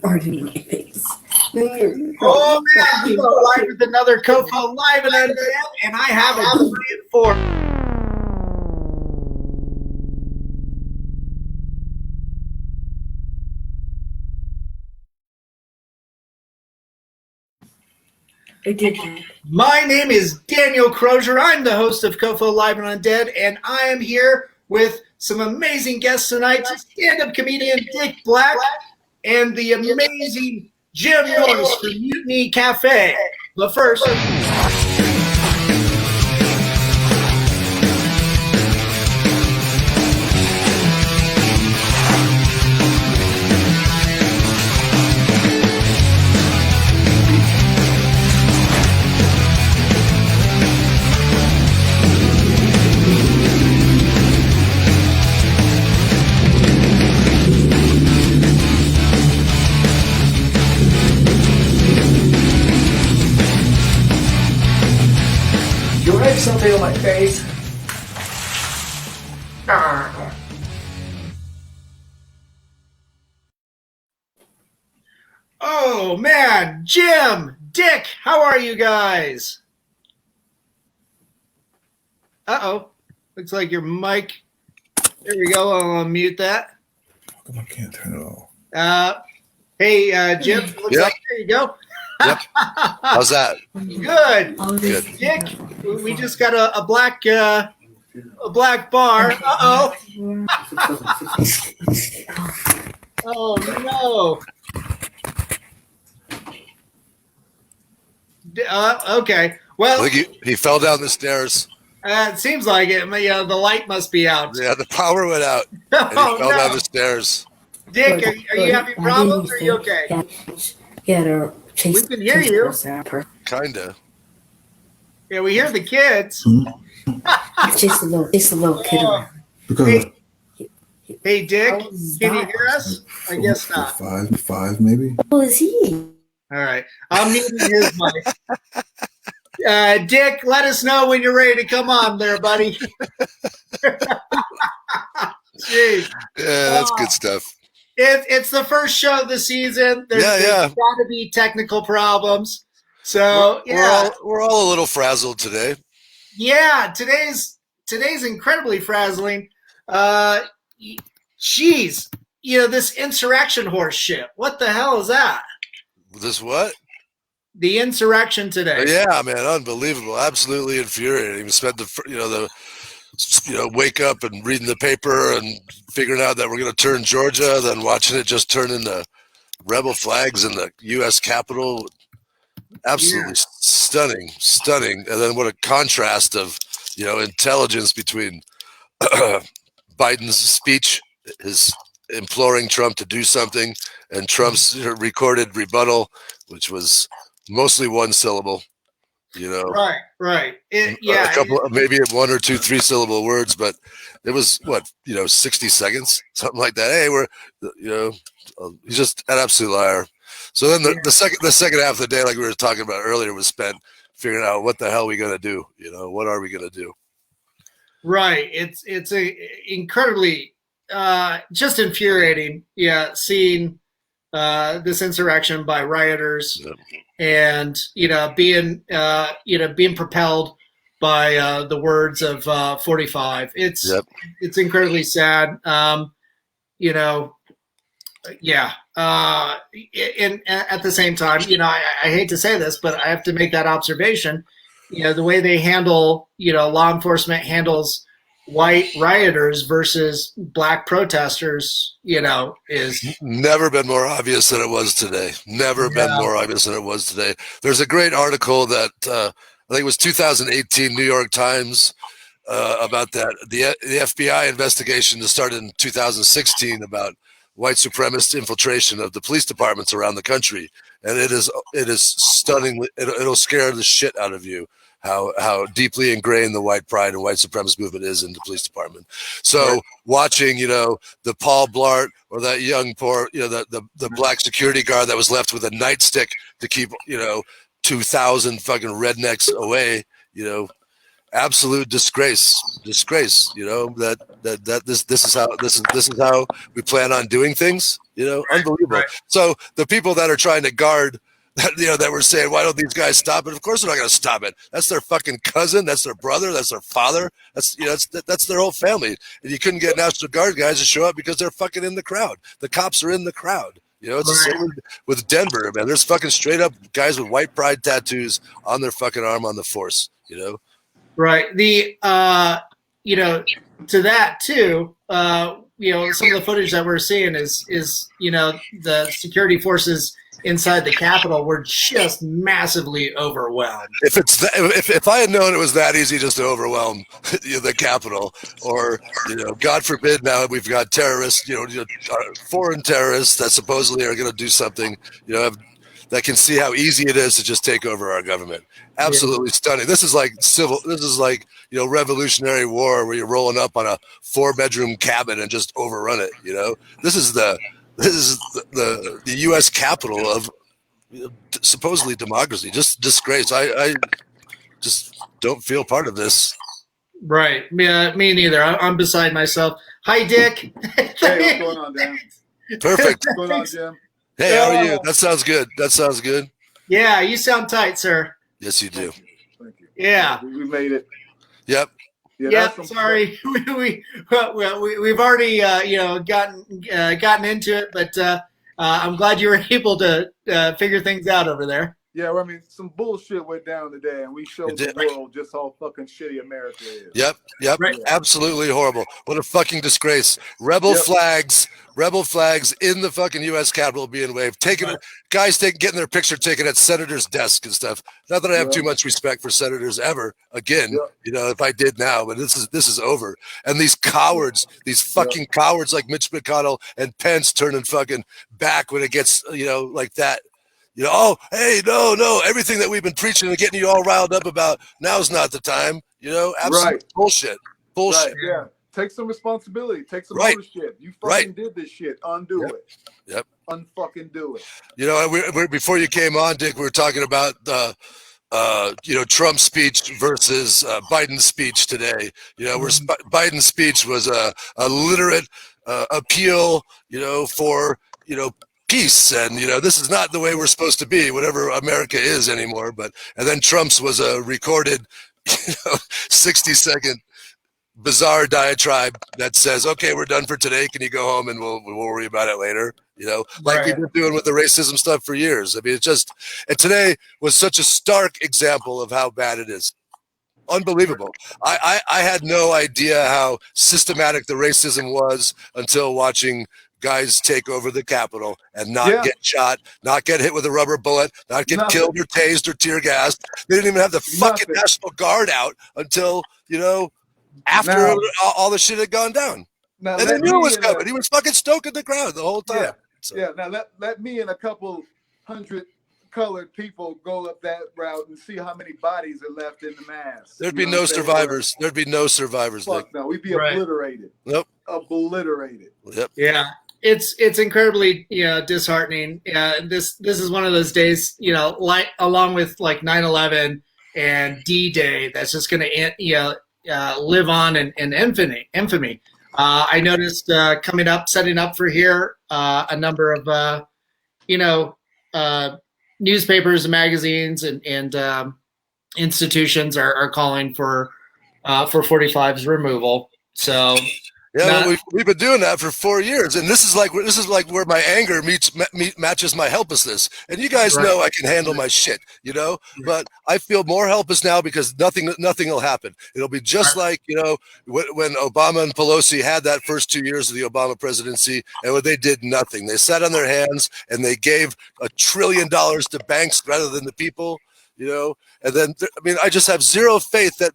Pardon my face. Oh man, we go live with another COFOH Live Undead, and I have a giant for. I did that. My name is Daniel Crozier. I'm the host of COFOH Live Undead, and I am here with some amazing guests tonight: stand-up comedian Dick Black and the amazing Jim Norris from Mutiny Cafe. But first. Something on my face. Oh man, Jim, Dick, how are you guys? Uh-oh. Looks like your mic. There we go. I'll unmute that. How come I can't turn it off? Hey, Jim, looks like there you go. Yep. How's that? Good. Good. Dick, we just got a black bar. Uh-oh. Oh, no. Okay. Well, I think he fell down the stairs. It seems like it. The light must be out. Yeah, the power went out, and he fell down the stairs. Dick, are you having problems? Or are you okay? Yeah, we can hear you. Kinda. Yeah, we hear the kids. It's a little kid. Hey, Dick, can you hear us? I guess not. Five, maybe. Who is he? All right, I'm muting his mic. Dick, let us know when you're ready to come on there, buddy. Jeez. Yeah, that's good stuff. It's the first show of the season. There's got to be technical problems. So we're all a little frazzled today. Yeah, today's incredibly frazzling. Jeez, this insurrection horse shit. What the hell is that? This what? The insurrection today. Yeah, man, unbelievable, absolutely infuriating. We spent wake up and reading the paper and figuring out that we're going to turn Georgia, then watching it just turn into rebel flags in the U.S. Capitol. Absolutely stunning. And then what a contrast of, intelligence between Biden's speech, his imploring Trump to do something, and Trump's recorded rebuttal, which was mostly one syllable. Right. A couple, maybe 1 or 2 3-syllable words, but it was 60 seconds, something like that. Hey, he's just an absolute liar. So then the second half of the day, like we were talking about earlier, was spent figuring out what the hell we gonna do. What are we gonna do? Right. It's incredibly just infuriating. Yeah, seeing this insurrection by rioters. Yeah. And being propelled by the words of 45. It's incredibly sad. And at the same time, I hate to say this, but I have to make that observation. The way they handle, law enforcement handles white rioters versus black protesters, is never been more obvious than it was today. Been more obvious than it was today. There's a great article that I think it was 2018 New York Times about that. The FBI investigation that started in 2016 about white supremacist infiltration of the police departments around the country, and it is stunningly. It'll scare the shit out of you. How deeply ingrained the white pride and white supremacist movement is in the police department. So watching, the Paul Blart or that young poor, the black security guard that was left with a nightstick to keep, 2,000 fucking rednecks away, absolute disgrace. You know, that this is how we plan on doing things. You know, unbelievable. Right. So the people that are trying to guard that, you know, that were saying, why don't these guys stop it? Of course they're not going to stop it. That's their fucking cousin. That's their brother. That's their father. That's, you know, that's their whole family. And you couldn't get National Guard guys to show up because they're fucking in the crowd. The cops are in the crowd. You know, it's the same with Denver, man. There's fucking straight up guys with white pride tattoos on their fucking arm on the force, you know? Right. The, you know, to that too, you know, some of the footage that we're seeing is, you know, the security forces inside the Capitol were just massively overwhelmed. If I had known it was that easy just to overwhelm the Capitol, or, you know, God forbid, now we've got terrorists, you know, foreign terrorists that supposedly are going to do something, you know, that can see how easy it is to just take over our government. Absolutely stunning. This is like you know, Revolutionary War, where you're rolling up on a 4-bedroom cabin and just overrun it. You know, this is the U.S. Capitol of, you know, supposedly democracy. Just disgrace. I just don't feel part of this. Right. Yeah, me neither. I'm beside myself. Hi, Dick. Hey, what's going on, Dan? Perfect. What's going on, Jim? Hey, how are you? That sounds good. That sounds good. Yeah, you sound tight, sir. Yes, you do. Thank you. Yeah. We made it. Yep. Yeah, sorry, we've already you know, gotten into it, but I'm glad you were able to figure things out over there. Yeah, well, I mean, some bullshit went down today, and we showed the world just how fucking shitty America is. Yep. Right. Absolutely horrible. What a fucking disgrace. Rebel flags in the fucking U.S. Capitol being waved. Guys getting their picture taken at senators' desks and stuff. Not that I have too much respect for senators ever. Again, you know, if I did now, but this is over. And these cowards, these fucking cowards like Mitch McConnell and Pence turning fucking back when it gets, you know, like that. You know, oh, hey, no, everything that we've been preaching and getting you all riled up about, now's not the time. You know, absolute bullshit. Right, yeah. Take some responsibility. Take some ownership. You fucking did this shit. Undo it. Yep. Unfucking do it. You know, we before you came on, Dick, we were talking about you know, Trump's speech versus Biden's speech today. You know, where Biden's speech was a literate appeal, you know, for, you know, peace, and, you know, this is not the way we're supposed to be, whatever America is anymore. And then Trump's was a recorded, you know, 60-second bizarre diatribe that says, okay, we're done for today, can you go home and we'll worry about it later, you know, like we've been doing with the racism stuff for years. I mean, it's just, and today was such a stark example of how bad it is. Unbelievable. I had no idea how systematic the racism was until watching guys take over the Capitol and not get shot, not get hit with a rubber bullet, not get killed or tased or tear gassed. They didn't even have the fucking National Guard out until, you know, after all the shit had gone down. And they knew it was coming. He was fucking stoking the crowd the whole time. Now let me and a couple hundred colored people go up that route and see how many bodies are left in the mass. There'd be no survivors. There'd be no survivors. Fuck no, we'd be obliterated. Nope. Obliterated. Yep. Yeah. It's incredibly, you know, disheartening. This is one of those days, you know, like along with like 9/11 and D-Day, that's just going to, you know, live on in infamy. I noticed setting up for here, a number of, you know, newspapers and magazines and institutions are calling for 45's removal. So. Yeah, we've been doing that for 4 years, and this is like where my anger matches my helplessness. And you guys know I can handle my shit, you know. But I feel more helpless now because nothing will happen. It'll be just like, you know, when Obama and Pelosi had that first 2 years of the Obama presidency, and when they did nothing. They sat on their hands and they gave $1 trillion to banks rather than the people. You know, and then, I mean, I just have zero faith that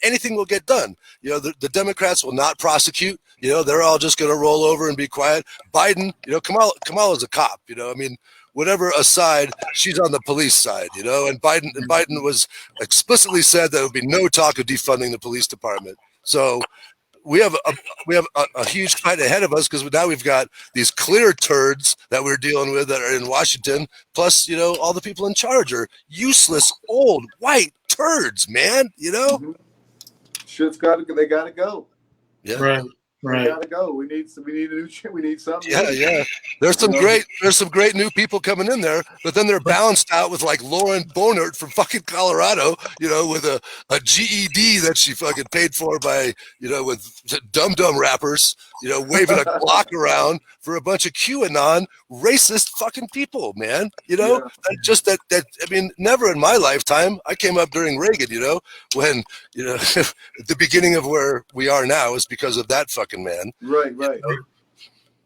anything will get done. You know, the Democrats will not prosecute. You know, they're all just going to roll over and be quiet. Biden, you know, Kamala's a cop. You know, I mean, whatever aside, she's on the police side. You know, and Biden was explicitly said that there would be no talk of defunding the police department. So we have a huge fight ahead of us because now we've got these clear turds that we're dealing with that are in Washington. Plus, you know, all the people in charge are useless, old, white turds, man. You know, shit's they gotta go. Yeah. Right. They Right. gotta go. We need a new shit. We need something. Yeah, new. yeah. There's some great new people coming in there, but then they're balanced out with like Lauren Bonert from fucking Colorado, with a GED that she fucking paid for by, with dumb rappers, waving a Glock around for a bunch of QAnon racist fucking people, man. That I mean, never in my lifetime. I came up during Reagan, when, at the beginning of where we are now is because of that fucking man. Right.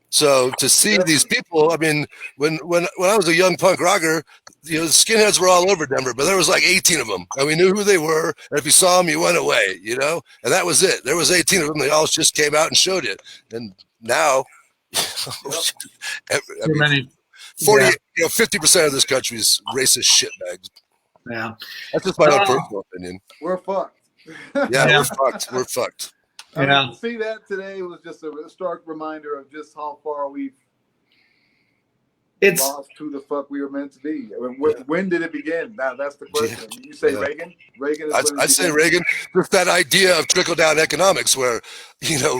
So to see these people, I mean, when I was a young punk rocker, the skinheads were all over Denver, but there was like 18 of them, and we knew who they were. And if you saw them, you went away, and that was it. There was 18 of them. They all just came out and showed it. And now, I mean, 50% of this country is racist shitbags. Yeah, that's just my own personal opinion. We're fucked. We're fucked. We're fucked. I mean, to see that today was just a stark reminder of just how far we've lost who the fuck we were meant to be. When did it begin? Now that's the question. You say Reagan? Reagan is I'd say Reagan. Just that idea of trickle-down economics where,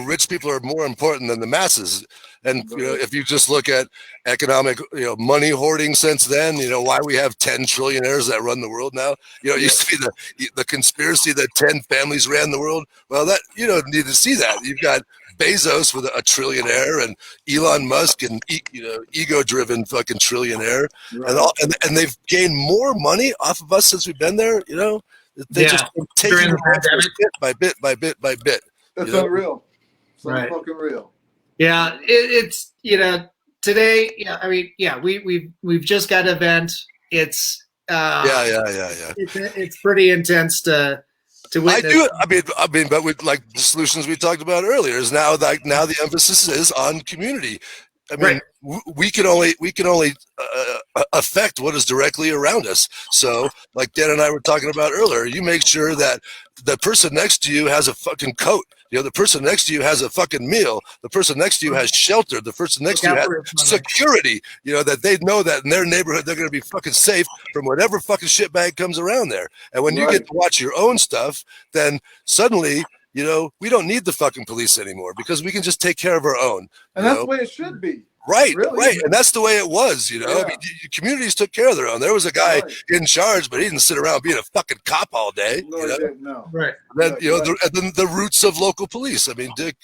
rich people are more important than the masses. And, if you just look at economic, money hoarding since then, why we have 10 trillionaires that run the world now. It used to be the conspiracy that 10 families ran the world. Well, that you don't need to see that. You've got Bezos with a trillionaire and Elon Musk and, ego-driven fucking trillionaire. Right. And they've gained more money off of us since we've been there, They just taking bit by bit by bit by bit. That's unreal. It's fucking real. Yeah, it's today. Yeah, I mean, we've just got an event. It's It's pretty intense to witness. I mean, but with like the solutions we talked about earlier is now the emphasis is on community. I mean, we can only affect what is directly around us. So, like Dan and I were talking about earlier, you make sure that the person next to you has a fucking coat. The person next to you has a fucking meal. The person next to you has shelter. The person next to you has security. That they know that in their neighborhood they're going to be fucking safe from whatever fucking shitbag comes around there. And when you get to watch your own stuff, then suddenly, we don't need the fucking police anymore because we can just take care of our own. And that's the way it should be. Right, right. And that's the way it was, I mean, communities took care of their own. There was a guy in charge, but he didn't sit around being a fucking cop all day. No, he didn't, no. Right. And then, and then the roots of local police. I mean, Dick,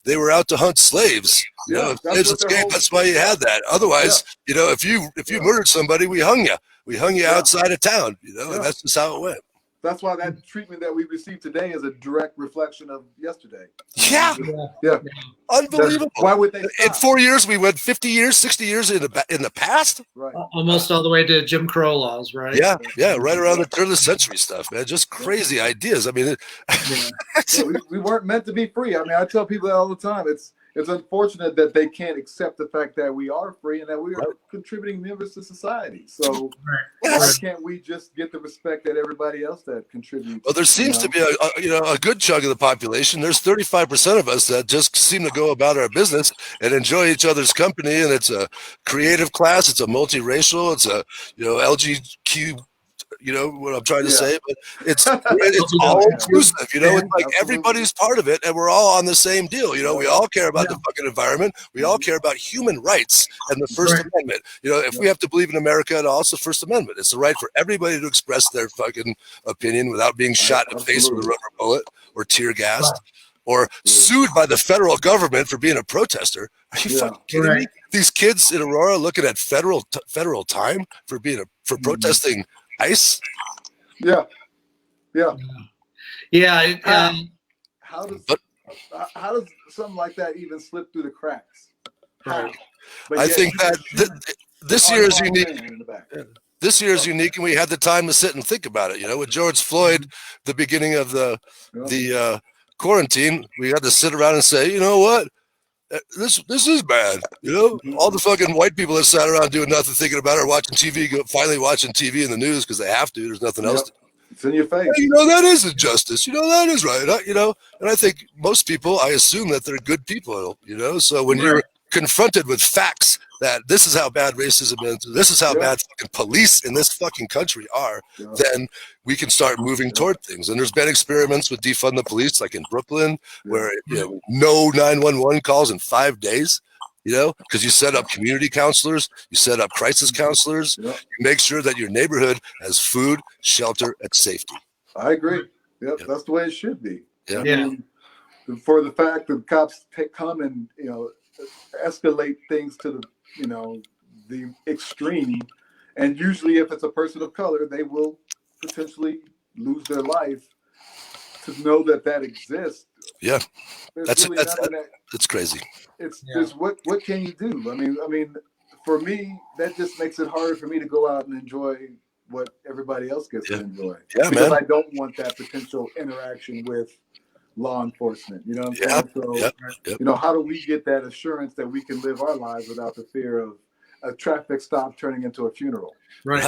they were out to hunt slaves. If slaves escaped, that's why you had that. Otherwise, if you murdered somebody, we hung you. We hung you outside of town, and that's just how it went. That's why that treatment that we received today is a direct reflection of yesterday. Yeah. Unbelievable. Why would they stop? In 4 years, we went 50 years, 60 years in the past. Right. Almost all the way to Jim Crow laws, right? Yeah, right around the turn of the century stuff, man. Just crazy ideas. I mean, we weren't meant to be free. I mean, I tell people that all the time. It's unfortunate that they can't accept the fact that we are free and that we are contributing members to society. So why can't we just get the respect that everybody else that contributes? Well, there seems to be a good chunk of the population. There's 35% of us that just seem to go about our business and enjoy each other's company. And it's a creative class. It's a multiracial. It's a LGQ. What I'm trying to say, but it's all inclusive. It's like everybody's part of it, and we're all on the same deal. We all care about the fucking environment. We all care about human rights and the First Amendment. If we have to believe in America at all, it's the First Amendment. It's the right for everybody to express their fucking opinion without being shot in the face with a rubber bullet or tear gassed or sued by the federal government for being a protester. Are you fucking kidding me? These kids in Aurora looking at federal time for protesting ICE? How does something like that even slip through the cracks? Right. I think that this year is unique. This year is unique, and we had the time to sit and think about it. With George Floyd, the beginning of the quarantine, we had to sit around and say, you know what? This is bad, All the fucking white people that sat around doing nothing, thinking about it, or watching TV, finally watching TV in the news because they have to. There's nothing else to do. It's in your face. That is injustice. That is right. And I think most people, I assume that they're good people. So when you're confronted with facts that this is how bad racism is, this is how bad fucking police in this fucking country are, then we can start moving toward things. And there's been experiments with defund the police, like in Brooklyn, where no 911 calls in 5 days. Because you set up community counselors, you set up crisis counselors, you make sure that your neighborhood has food, shelter, and safety. I agree. Yep, that's the way it should be. Yeah. I mean, for the fact that cops come and escalate things to the extreme, and usually if it's a person of color, they will potentially lose their life. To know that exists, that's crazy. There's what can you do? I mean, for me, that just makes it harder for me to go out and enjoy what everybody else gets to enjoy. Because I don't want that potential interaction with law enforcement. You know what I'm saying? So, how do we get that assurance that we can live our lives without the fear of a traffic stop turning into a funeral? Right.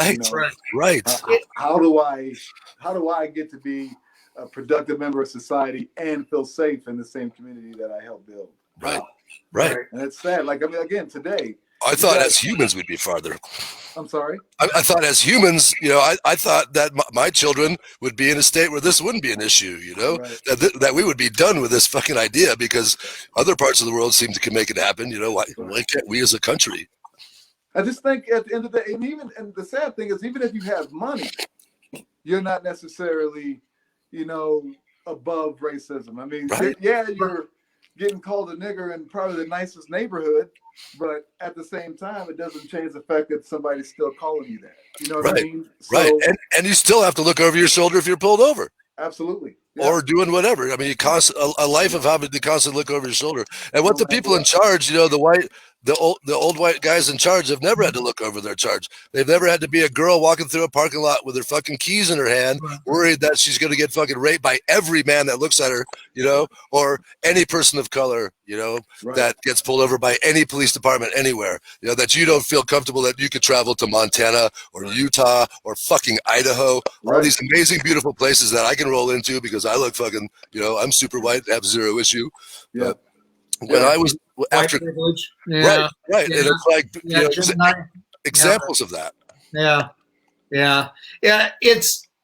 How do I get to be a productive member of society and feel safe in the same community that I helped build? Right. And it's sad. Like, I mean, again, today. I thought as humans we'd be farther. I'm sorry? I thought as humans, I thought that my children would be in a state where this wouldn't be an issue, that we would be done with this fucking idea because other parts of the world seem to make it happen. Why can't we as a country? I just think at the end of the day, and the sad thing is, even if you have money, you're not necessarily above racism. I mean, you're getting called a nigger in probably the nicest neighborhood, but at the same time, it doesn't change the fact that somebody's still calling you that. You know what I mean? So, and you still have to look over your shoulder if you're pulled over. Absolutely. Or doing whatever. I mean, a life of having to constantly look over your shoulder. And what the people in charge, the old white guys in charge have never had to look over their charge. They've never had to be a girl walking through a parking lot with her fucking keys in her hand, worried that she's going to get fucking raped by every man that looks at her, or any person of color, that gets pulled over by any police department anywhere, that you don't feel comfortable that you could travel to Montana or Utah or fucking Idaho, all these amazing, beautiful places that I can roll into because I look fucking, I'm super white, have zero issue. But when I was after privilege. Right. And it's like examples of that.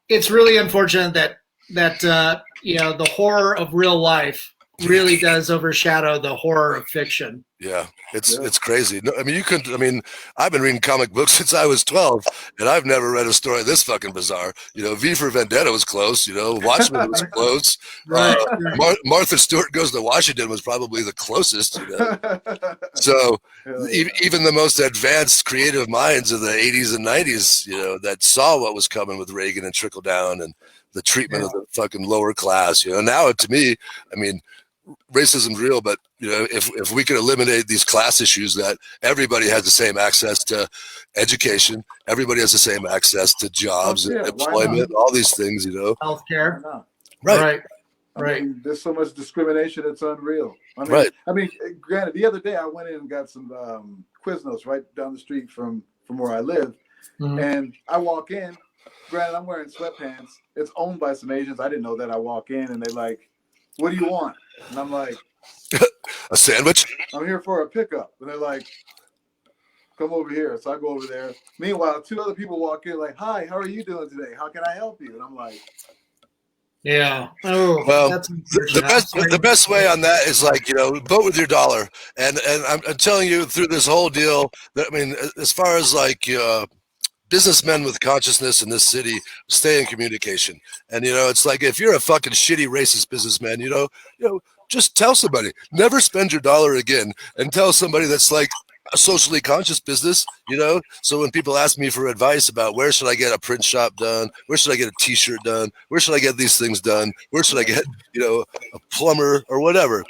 It's really unfortunate that the horror of real life really does overshadow the horror of fiction. It's crazy. No, I mean, I've been reading comic books since I was 12, and I've never read a story this fucking bizarre. V for Vendetta was close. Watchmen was close. Martha Stewart Goes to Washington was probably the closest. So even the most advanced creative minds of the 80s and 90s, that saw what was coming with Reagan and trickle down and the treatment of the fucking lower class. Now to me, I mean, racism's real, but if we could eliminate these class issues, that everybody has the same access to education, everybody has the same access to jobs, employment, all these things, healthcare. Right. I mean, there's so much discrimination, it's unreal. I mean, granted, the other day I went in and got some Quiznos right down the street from where I live, and I walk in. Granted, I'm wearing sweatpants. It's owned by some Asians. I didn't know that. I walk in and they like, "What do you want?" And I'm like, "A sandwich." I'm here for a pickup. And they're like, "Come over here." So I go over there. Meanwhile, two other people walk in like, "Hi, how are you doing today? How can I help you?" And I'm like, well, the best way on that is like, vote with your dollar. And I'm telling you through this whole deal that, I mean, as far as like, businessmen with consciousness in this city, stay in communication. And, it's like, if you're a fucking shitty racist businessman, just tell somebody, never spend your dollar again, and tell somebody that's like a socially conscious business, so when people ask me for advice about where should I get a print shop done, where should I get a t-shirt done, where should I get these things done, where should I get, a plumber or whatever,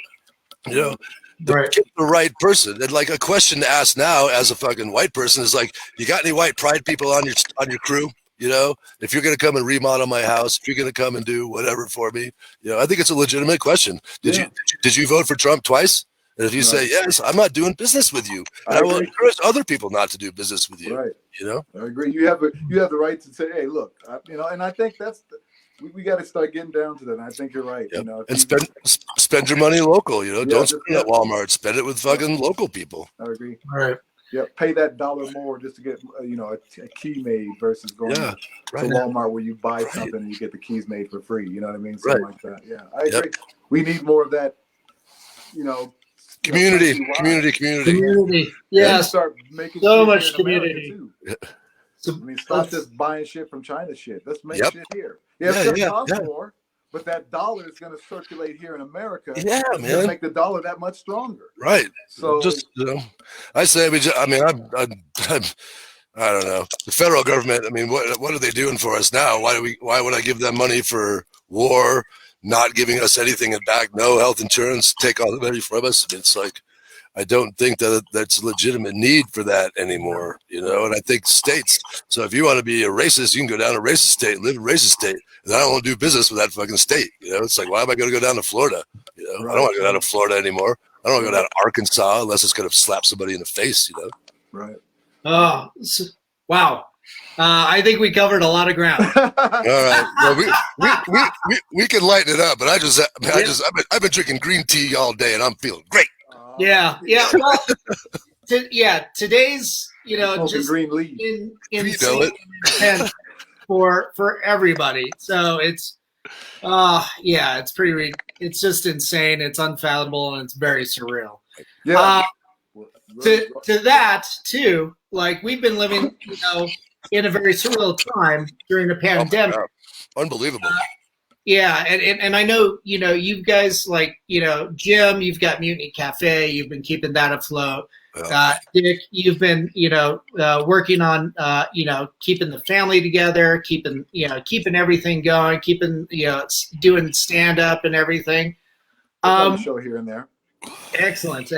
get the right person. And like a question to ask now as a fucking white person is like, you got any white pride people on your crew? If you're going to come and remodel my house, if you're going to come and do whatever for me, I think it's a legitimate question. Did you vote for Trump twice? And if you say yes, I'm not doing business with you. And I will encourage other people not to do business with you. Right. I agree. You have the right to say, hey, look, and I think that's we got to start getting down to that. And I think you're right. And spend your money local. Don't spend it at Walmart. Spend it with fucking local people. I agree. All right. pay that dollar more just to get a key made versus going to Walmart where you buy something and you get the keys made for free. You know what I mean? Something like that. Yeah, I agree. We need more of that. Community. Yeah, start making so much community. I mean, stop just buying shit from China shit. Let's make shit here. It's going to cost more, but that dollar is going to circulate here in America. Yeah, man. Make the dollar that much stronger. Right. So just I say, I don't know. The federal government. I mean, what are they doing for us now? Why would I give them money for war? Not giving us anything back, no health insurance, take all the money from us. It's like, I don't think that that's a legitimate need for that anymore, and I think states. So if you want to be a racist, you can go down to a racist state, live in a racist state, and I don't want to do business with that fucking state. It's like, why am I going to go down to Florida? I don't want to go down to Florida anymore. I don't want to go down to Arkansas unless it's going to slap somebody in the face, Right. Oh, wow. I think we covered a lot of ground. All right, well, we can lighten it up, but I've been drinking green tea all day, and I'm feeling great. Yeah. Well, today's just green leaf. insane intent for everybody. So it's it's pretty. It's just insane. It's unfathomable, and it's very surreal. Yeah. To that too, like we've been living, in a very surreal time during the pandemic. Unbelievable. And I know, you guys like, Jim, you've got Mutiny Cafe, you've been keeping that afloat. Dick, you've been, working on, keeping the family together, keeping everything going, doing stand up and everything. Show here and there. Excellent.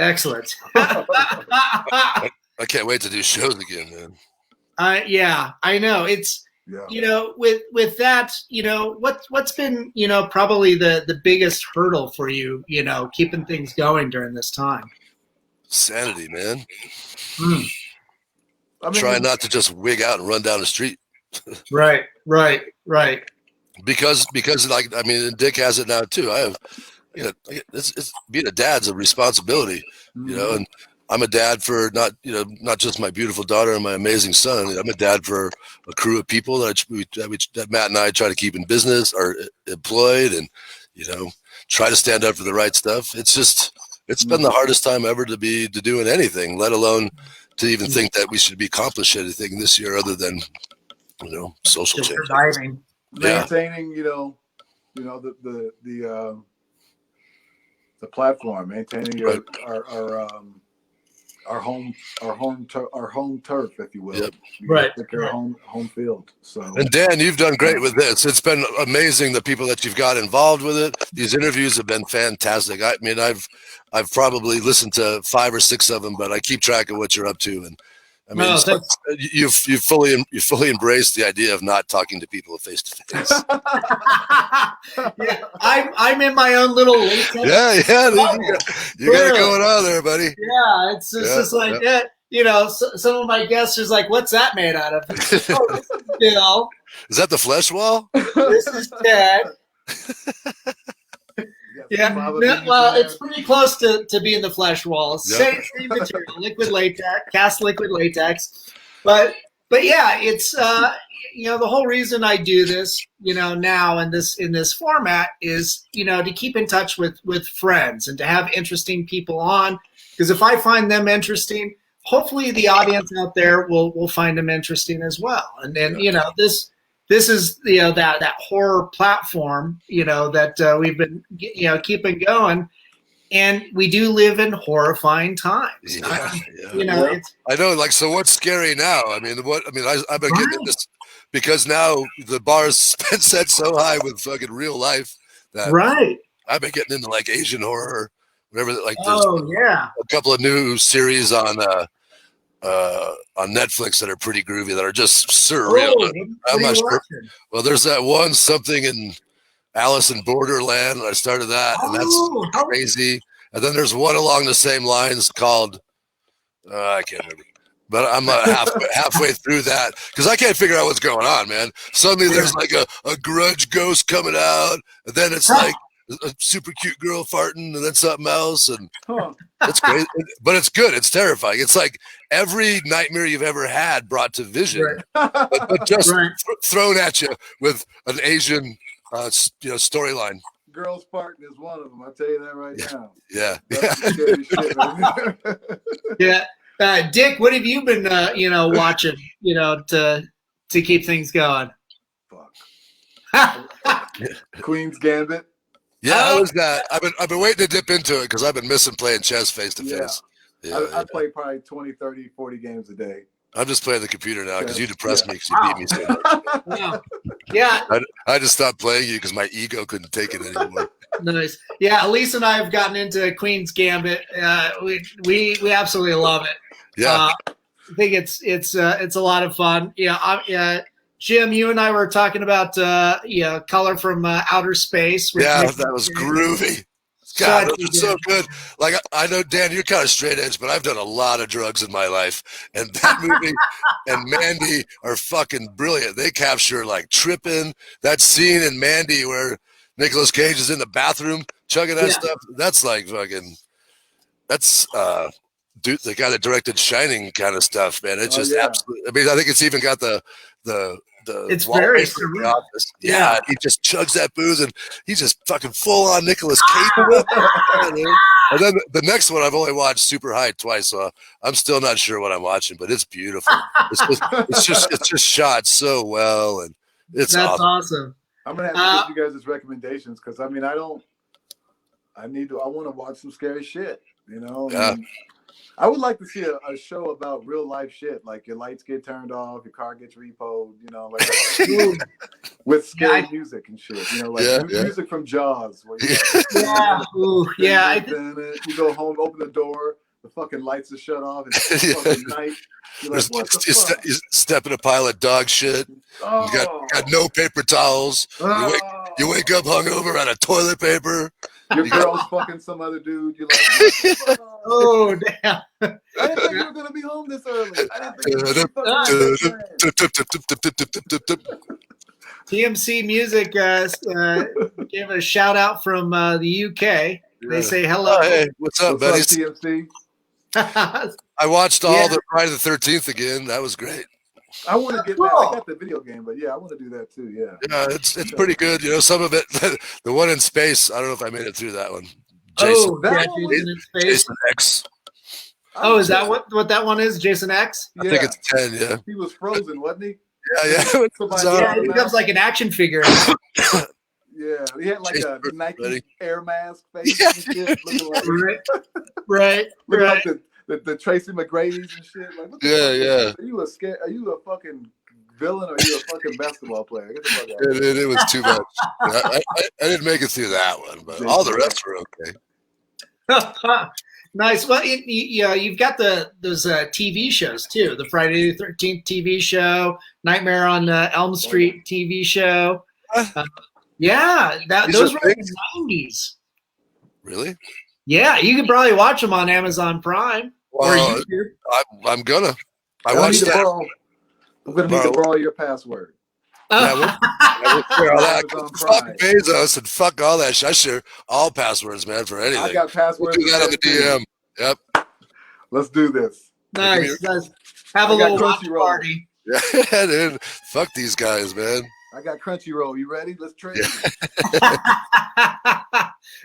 I can't wait to do shows again, man. I know it's, with that, what's been, probably the biggest hurdle for you, keeping things going during this time? Sanity, man. I mean, try not to just wig out and run down the street. Right. Because Dick has it now too. I have, it's being a dad's a responsibility, and I'm a dad for not just my beautiful daughter and my amazing son. I'm a dad for a crew of people that Matt and I try to keep in business or employed, and try to stand up for the right stuff. It's been the hardest time ever to doing anything, let alone to even think that we should be accomplishing anything this year other than social change. Surviving. Maintaining, the platform, maintaining our home turf, if you will. Yep. Right. Take care of home field. So. And Dan, you've done great with this. It's been amazing the people that you've got involved with it. These interviews have been fantastic. I mean, I've probably listened to 5 or 6 of them, but I keep track of what you're up to. And I mean, you've fully embraced the idea of not talking to people face to face. Yeah, I'm in my own little latex. Yeah, you got it going on there, buddy. Yeah, it's just like that. Some of my guests are like, "What's that made out of?" Oh, this is Bill. Is that the flesh wall? This is Ted. Yeah, well, it's pretty close to being the flesh wall. Same material, liquid latex, cast liquid latex. But yeah, it's the whole reason I do this, now in this format is, to keep in touch with friends and to have interesting people on. Because if I find them interesting, hopefully the audience out there will find them interesting as well. And then this is that horror platform that we've been keeping going, and we do live in horrifying times. I know. Like, so what's scary now? I mean, I've been getting this because now the bar's been set so high with fucking real life that I've been getting into like Asian horror, whatever. Like, there's a couple of new series on Netflix that are pretty groovy, that are just surreal. I'm not sure. Well, there's that one, something in Alice in Borderland. I started that, and that's crazy. And then there's one along the same lines called I can't remember, but I'm halfway through that because I can't figure out what's going on, man. Suddenly there's like a grudge ghost coming out, and then it's like a super cute girl farting and then something else, and Huh. it's great. But it's good. It's terrifying. It's like every nightmare you've ever had brought to vision, but just thrown at you with an Asian, storyline. Girls farting is one of them. I'll tell you that right now. Yeah. That's some scary shit right there. Yeah. Dick, what have you been, watching, to keep things going? Fuck. Queen's Gambit. Yeah, I was that. I've been waiting to dip into it because I've been missing playing chess face to face. I play probably 20, 30, 40 games a day. I'm just playing the computer now because you depress me because you beat me so much. Yeah. I just stopped playing you because my ego couldn't take it anymore. Nice. Yeah, Elise and I have gotten into Queen's Gambit. We absolutely love it. Yeah. I think it's a lot of fun. Jim, you and I were talking about Color from Outer Space. That was groovy. God, it was so good. Like, I know, Dan, you're kind of straight edge, but I've done a lot of drugs in my life. And that movie and Mandy are fucking brilliant. They capture, like, tripping. That scene in Mandy where Nicolas Cage is in the bathroom chugging that stuff. That's like fucking, that's dude, the guy that directed Shining kind of stuff, man. It's just absolutely, I mean, I think it's even got the it's very surreal. Yeah, he just chugs that booze and he's just fucking full on Nicolas Cage. And then the next one I've only watched Super High twice, so I'm still not sure what I'm watching, but it's beautiful. It's just shot so well, and that's awesome. I'm gonna have to give you guys recommendations because I mean I want to watch some scary shit. I would like to see a show about real life shit, like your lights get turned off, your car gets repoed, like with scary music and shit, music from Jaws. Where you you go home, open the door, the fucking lights are shut off, it's fucking night. You're like, what the fuck? You step in a pile of dog shit. You got no paper towels. You wake up hungover out of toilet paper. Your girl's fucking some other dude. You're like, oh damn! I didn't think you were gonna be home this early. I didn't think TMC Music gave a shout out from the UK. They say hello. Hey, what's up, buddy? TMC? I watched all the Friday the 13th again. That was great. I want to get that. I got the video game, but I want to do that too. Yeah, it's pretty good. Some of it, the one in space. I don't know if I made it through that one. Jason X. Oh, is that what that one is? Jason X? I think it's 10. Yeah, he was frozen, wasn't he? Yeah, he becomes like an action figure. Yeah, he had like a Nike Air Mask face and shit. Right. Like the Tracy McGrady's and shit. Like, what the fuck? Are you a fucking villain or are you a fucking basketball player? Get the fuck out. It was too much. I didn't make it through that one, but all the rest were okay. Nice. Well, you've got those TV shows too. The Friday the 13th TV show, Nightmare on Elm Street TV show. Those were in the 90s. Really? Yeah, you could probably watch them on Amazon Prime. Well, I'm gonna. I watched that. I'm gonna need to borrow your password. Fuck Bezos and fuck all that shit. I share all passwords, man, for anything. I got passwords. We'll do that on the DM. Yep. Let's do this. Nice. Have a little watch party. Yeah, dude. Fuck these guys, man. I got Crunchyroll. You ready? Let's trade.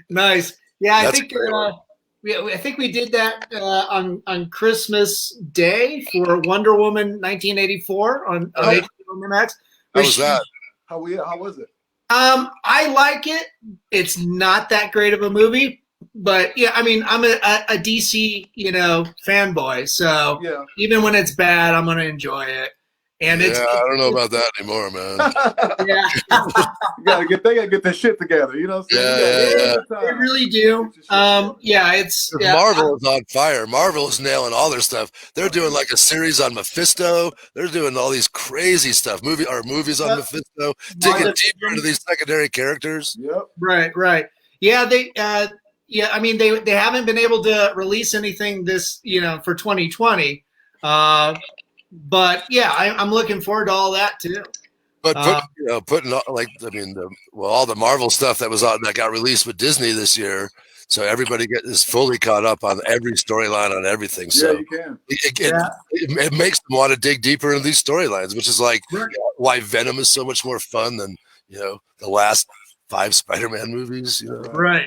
Nice. Yeah, I think we did that on Christmas Day for Wonder Woman 1984 on HBO Max. How was that? How was it? I like it. It's not that great of a movie, but I mean, I'm a DC fanboy, so even when it's bad, I'm gonna enjoy it. And I don't know about that anymore, man. They gotta get their shit together. You know what I'm saying? They really do. Marvel is on fire. Marvel is nailing all their stuff. They're doing like a series on Mephisto. They're doing all these crazy stuff. Movies on Mephisto, digging deeper into these secondary characters. Yep. Right. Yeah, they. I mean, they haven't been able to release anything this for 2020. But I'm looking forward to all that too. But putting like all the Marvel stuff that got released with Disney this year, so everybody is fully caught up on every storyline on everything. So you can. It makes them want to dig deeper into these storylines, which is like why Venom is so much more fun than the last 5 Spider-Man movies. Right.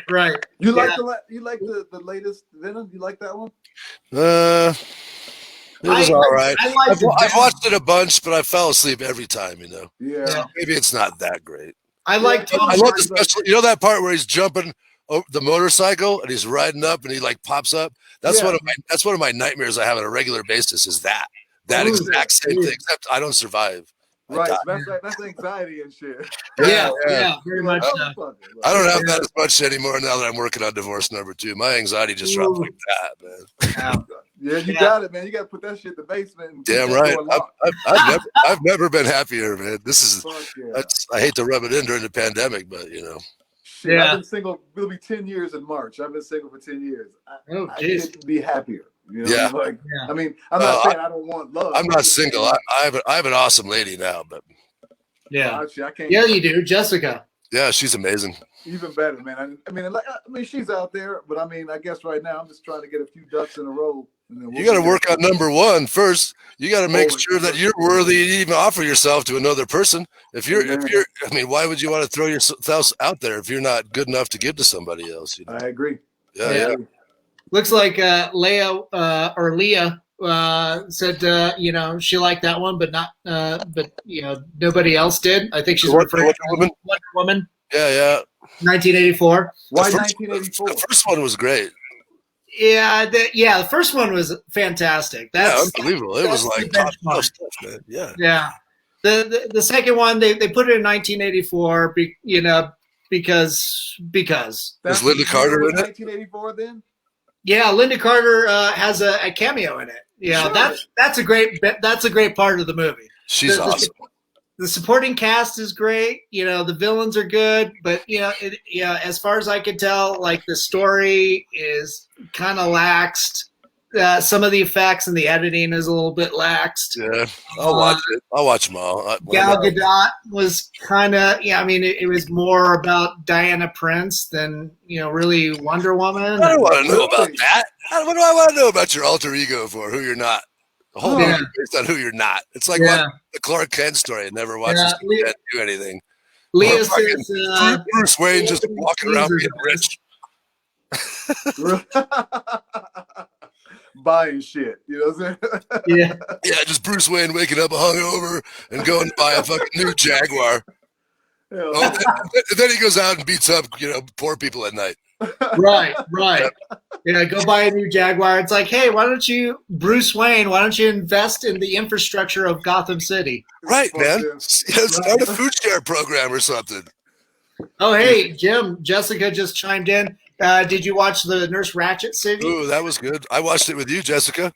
You like the latest Venom? You like that one? It was all right. I've watched it a bunch, but I fell asleep every time. Yeah. Maybe it's not that great. I like. I love the special. That part where he's jumping the motorcycle and he's riding up and he like pops up. That's one of my nightmares I have on a regular basis. Is that exact same thing? Except I don't survive. Right, that's anxiety and shit. Yeah, very much. I don't have that as much anymore now that I'm working on divorce number 2. My anxiety just dropped like that, man. Yeah, you got it, man. You got to put that shit in the basement. Damn right. I've never been happier, man. This is. I hate to rub it in during the pandemic, but Shit, I've been single. It'll be 10 years in March. I've been single for 10 years. I couldn't be happier. I mean, I'm not saying I don't want love. I'm not single. I have an awesome lady now, but I can't. Yeah, you do, Jessica. Yeah, she's amazing. Even better, man. I mean, she's out there, but I mean, I guess right now I'm just trying to get a few ducks in a row. And then you got to work on number 1 first. You got to make sure that you're worthy to even offer yourself to another person. If you're, I mean, why would you want to throw yourself out there if you're not good enough to give to somebody else? I agree. Yeah. Looks like Leah said she liked that one, but not nobody else did. I think she's referring to Wonder Woman. Yeah. 1984. Why 1984? The first one was great. Yeah, the first one was fantastic. That's unbelievable. It was like top stuff, man. Yeah. The second one they put it in 1984. Because was Linda Carter in it? 1984 then. Yeah, Linda Carter has a cameo in it. Yeah, sure. That's a great part of the movie. She's awesome. The supporting cast is great. The villains are good, but as far as I can tell, like the story is kind of laxed. Some of the effects and the editing is a little bit laxed. Yeah, I'll watch it. I'll watch them all. Gal Gadot was kind of it was more about Diana Prince than really Wonder Woman. I don't want to know about that. What do I want to know about your alter ego for? Who you're not. The whole movie based on who you're not. It's like the Clark Kent story. I never watched Kent do anything. Leah says Bruce Wayne just walking around being rich. Buying shit, you know what I'm saying? Yeah, just Bruce Wayne waking up hungover and going to buy a fucking new Jaguar. Then he goes out and beats up, poor people at night. Right. Go buy a new Jaguar. It's like, hey, Bruce Wayne, why don't you invest in the infrastructure of Gotham City? Right, man. Start a food share program or something. Oh, hey, Jim, Jessica just chimed in. Did you watch the Nurse Ratched City? Ooh, that was good. I watched it with you, Jessica.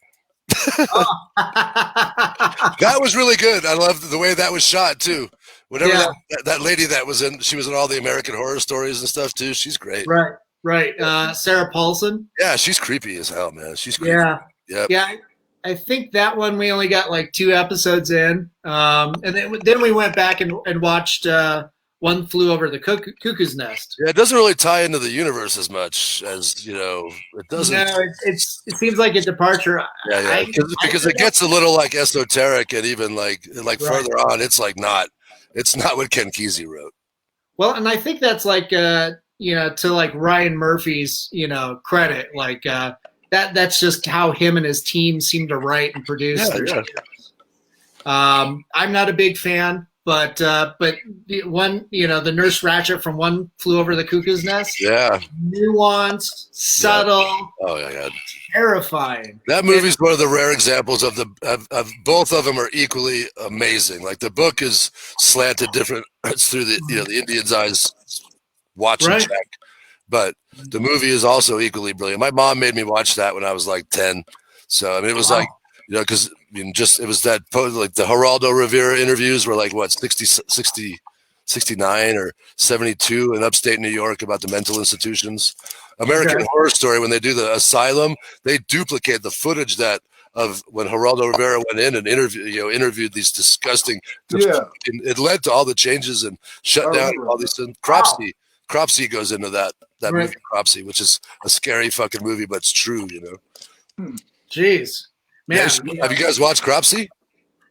That was really good. I loved the way that was shot too. Whatever that lady that was in, she was in all the American Horror Stories and stuff too. She's great. Right. Sarah Paulson. Yeah, she's creepy as hell, man. She's creepy. Yeah. I think that one we only got like 2 episodes in, and then we went back and watched One Flew Over the Cuckoo's Nest. Yeah, it doesn't really tie into the universe as much as it doesn't. No, it seems like a departure. Yeah, because it gets a little like esoteric, and even like further on, it's like not. It's not what Ken Kesey wrote. Well, and I think that's like to like Ryan Murphy's credit, like that's just how him and his team seem to write and produce their shows. I'm not a big fan. But the one, the Nurse Ratched from One Flew Over the Cuckoo's Nest. Yeah. Nuanced, subtle. Oh yeah, God. Terrifying. That movie's one of the rare examples of both of them are equally amazing. Like the book is slanted different. It's through the Indian's eyes, watch and check. But the movie is also equally brilliant. My mom made me watch that when I was like 10. So I mean, it was like. Because it was that like the Geraldo Rivera interviews were like what 69 or 72 in upstate New York about the mental institutions. American Horror Story, when they do the asylum, they duplicate the footage that of when Geraldo Rivera went in and interviewed these disgusting. Yeah. It led to all the changes and shut down all these. Cropsey goes into that movie Cropsey, which is a scary fucking movie, but it's true, Jeez, man. Have you guys watched Cropsey?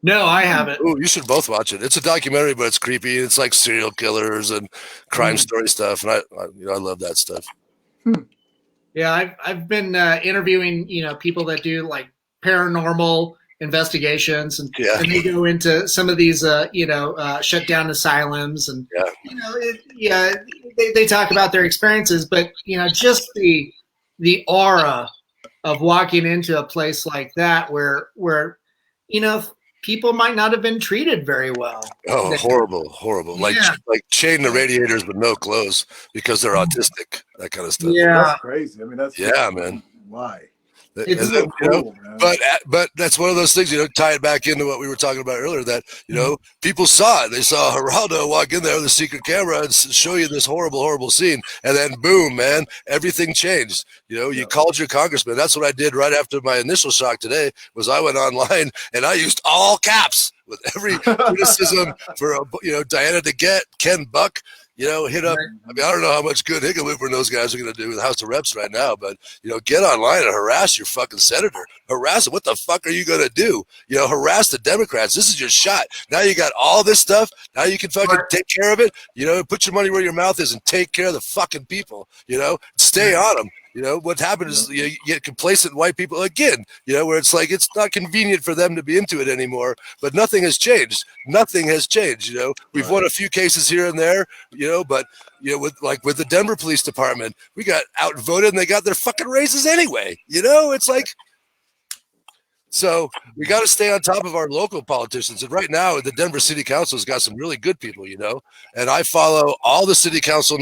No, I haven't. Oh, you should both watch it. It's a documentary, but it's creepy. It's like serial killers and crime story stuff, and I love that stuff. Yeah, I've been interviewing people that do like paranormal investigations, and they go into some of these shut down asylums, and they talk about their experiences, but just the aura of walking into a place like that where people might not have been treated very well. Oh, horrible. Like chain the radiators with no clothes because they're autistic, that kind of stuff. Yeah. That's crazy. I mean, that's man. Why? It's so cool, but that's one of those things, tie it back into what we were talking about earlier, that, people saw it. They saw Geraldo walk in there with a secret camera and show you this horrible scene. And then boom, man, everything changed. You called your congressman. That's what I did right after my initial shock today was I went online and I used all caps with every criticism for, Diana DeGette, Ken Buck, hit up. I mean, I don't know how much good Hickenlooper and those guys are going to do with the House of Reps right now, but, get online and harass your fucking senator. Harass him. What the fuck are you going to do? Harass the Democrats. This is your shot. Now you got all this stuff. Now you can fucking take care of it. Put your money where your mouth is and take care of the fucking people. Stay on them. What happened is you get complacent white people again, where it's like it's not convenient for them to be into it anymore, but nothing has changed. Nothing has changed. We've won a few cases here and there, but with the Denver Police Department, we got outvoted and they got their fucking raises anyway. It's like, so we got to stay on top of our local politicians. And right now, the Denver City Council has got some really good people, and I follow all the city council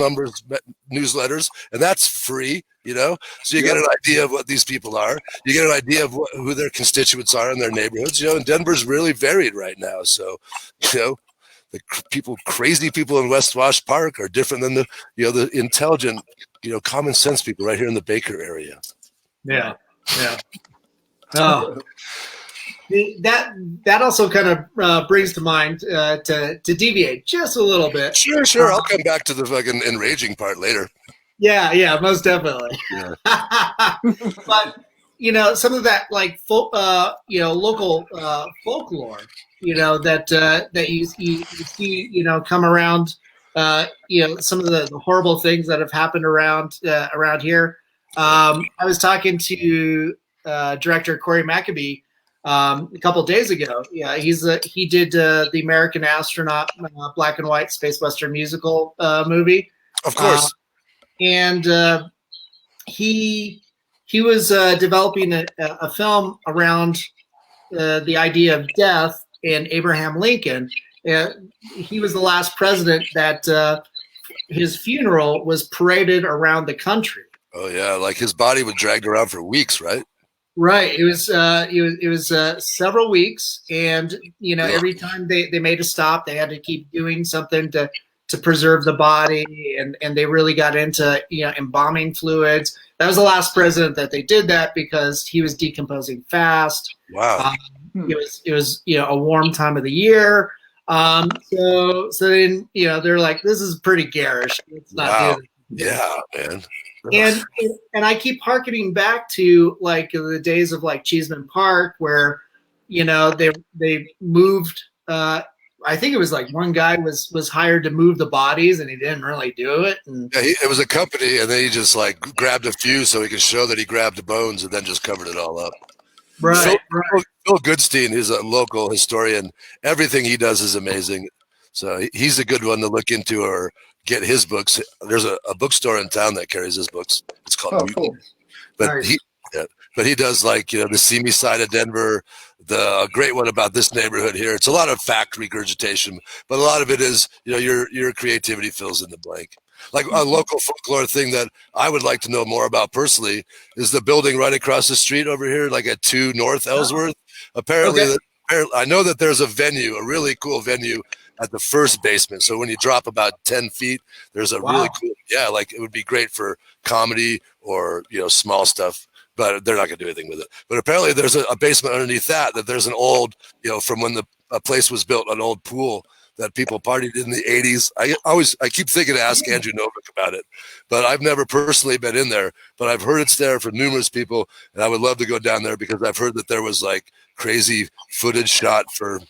newsletters, and that's free, so you get an idea of what these people are. You get an idea of who their constituents are in their neighborhoods, and Denver's really varied right now. So, the crazy people in West Wash Park are different than the intelligent, common sense people right here in the Baker area. Yeah. Oh, that also kind of brings to mind to deviate just a little bit. Sure. I'll come back to the fucking enraging part later. Yeah, most definitely. Yeah. But some of that like local folklore, that you see, come around, some of the horrible things that have happened around here. I was talking to director Corey Maccabee a couple of days ago. Yeah, he did the American Astronaut black and white space western musical movie. Of course. And he was developing a film around the idea of death and Abraham Lincoln. He was the last president that his funeral was paraded around the country. Oh yeah, like his body was dragged around for weeks, right? Right. It was several weeks, and every time they made a stop, they had to keep doing something to preserve the body, and they really got into embalming fluids. That was the last president that they did that because he was decomposing fast. Wow. It was a warm time of the year. So then they're like, this is pretty garish. Let's not do this. Yeah, man. And I keep hearkening back to like the days of like Cheeseman Park, where they moved. I think it was like one guy was hired to move the bodies, and he didn't really do it. And it was a company, and then he just like grabbed a few so he could show that he grabbed the bones, and then just covered it all up. Right. Phil Goodstein is a local historian. Everything he does is amazing. So he's a good one to look into or get his books. There's a bookstore in town that carries his books. It's called cool. But nice. he does like, the seamy side of Denver, the great one about this neighborhood here. It's a lot of fact regurgitation, but a lot of it is, your creativity fills in the blank. Like a local folklore thing that I would like to know more about personally is the building right across the street over here, like at 2 North Ellsworth. Apparently, I know that there's a venue, a really cool venue at the first basement. So when you drop about 10 feet, there's a really cool, like it would be great for comedy or, small stuff. but they're not going to do anything with it. But apparently there's a basement underneath that there's an old, from when the place was built, an old pool that people partied in the 80s. I keep thinking to ask Andrew Novick about it, but I've never personally been in there, but I've heard it's there for numerous people, and I would love to go down there because I've heard that there was like crazy footage shot for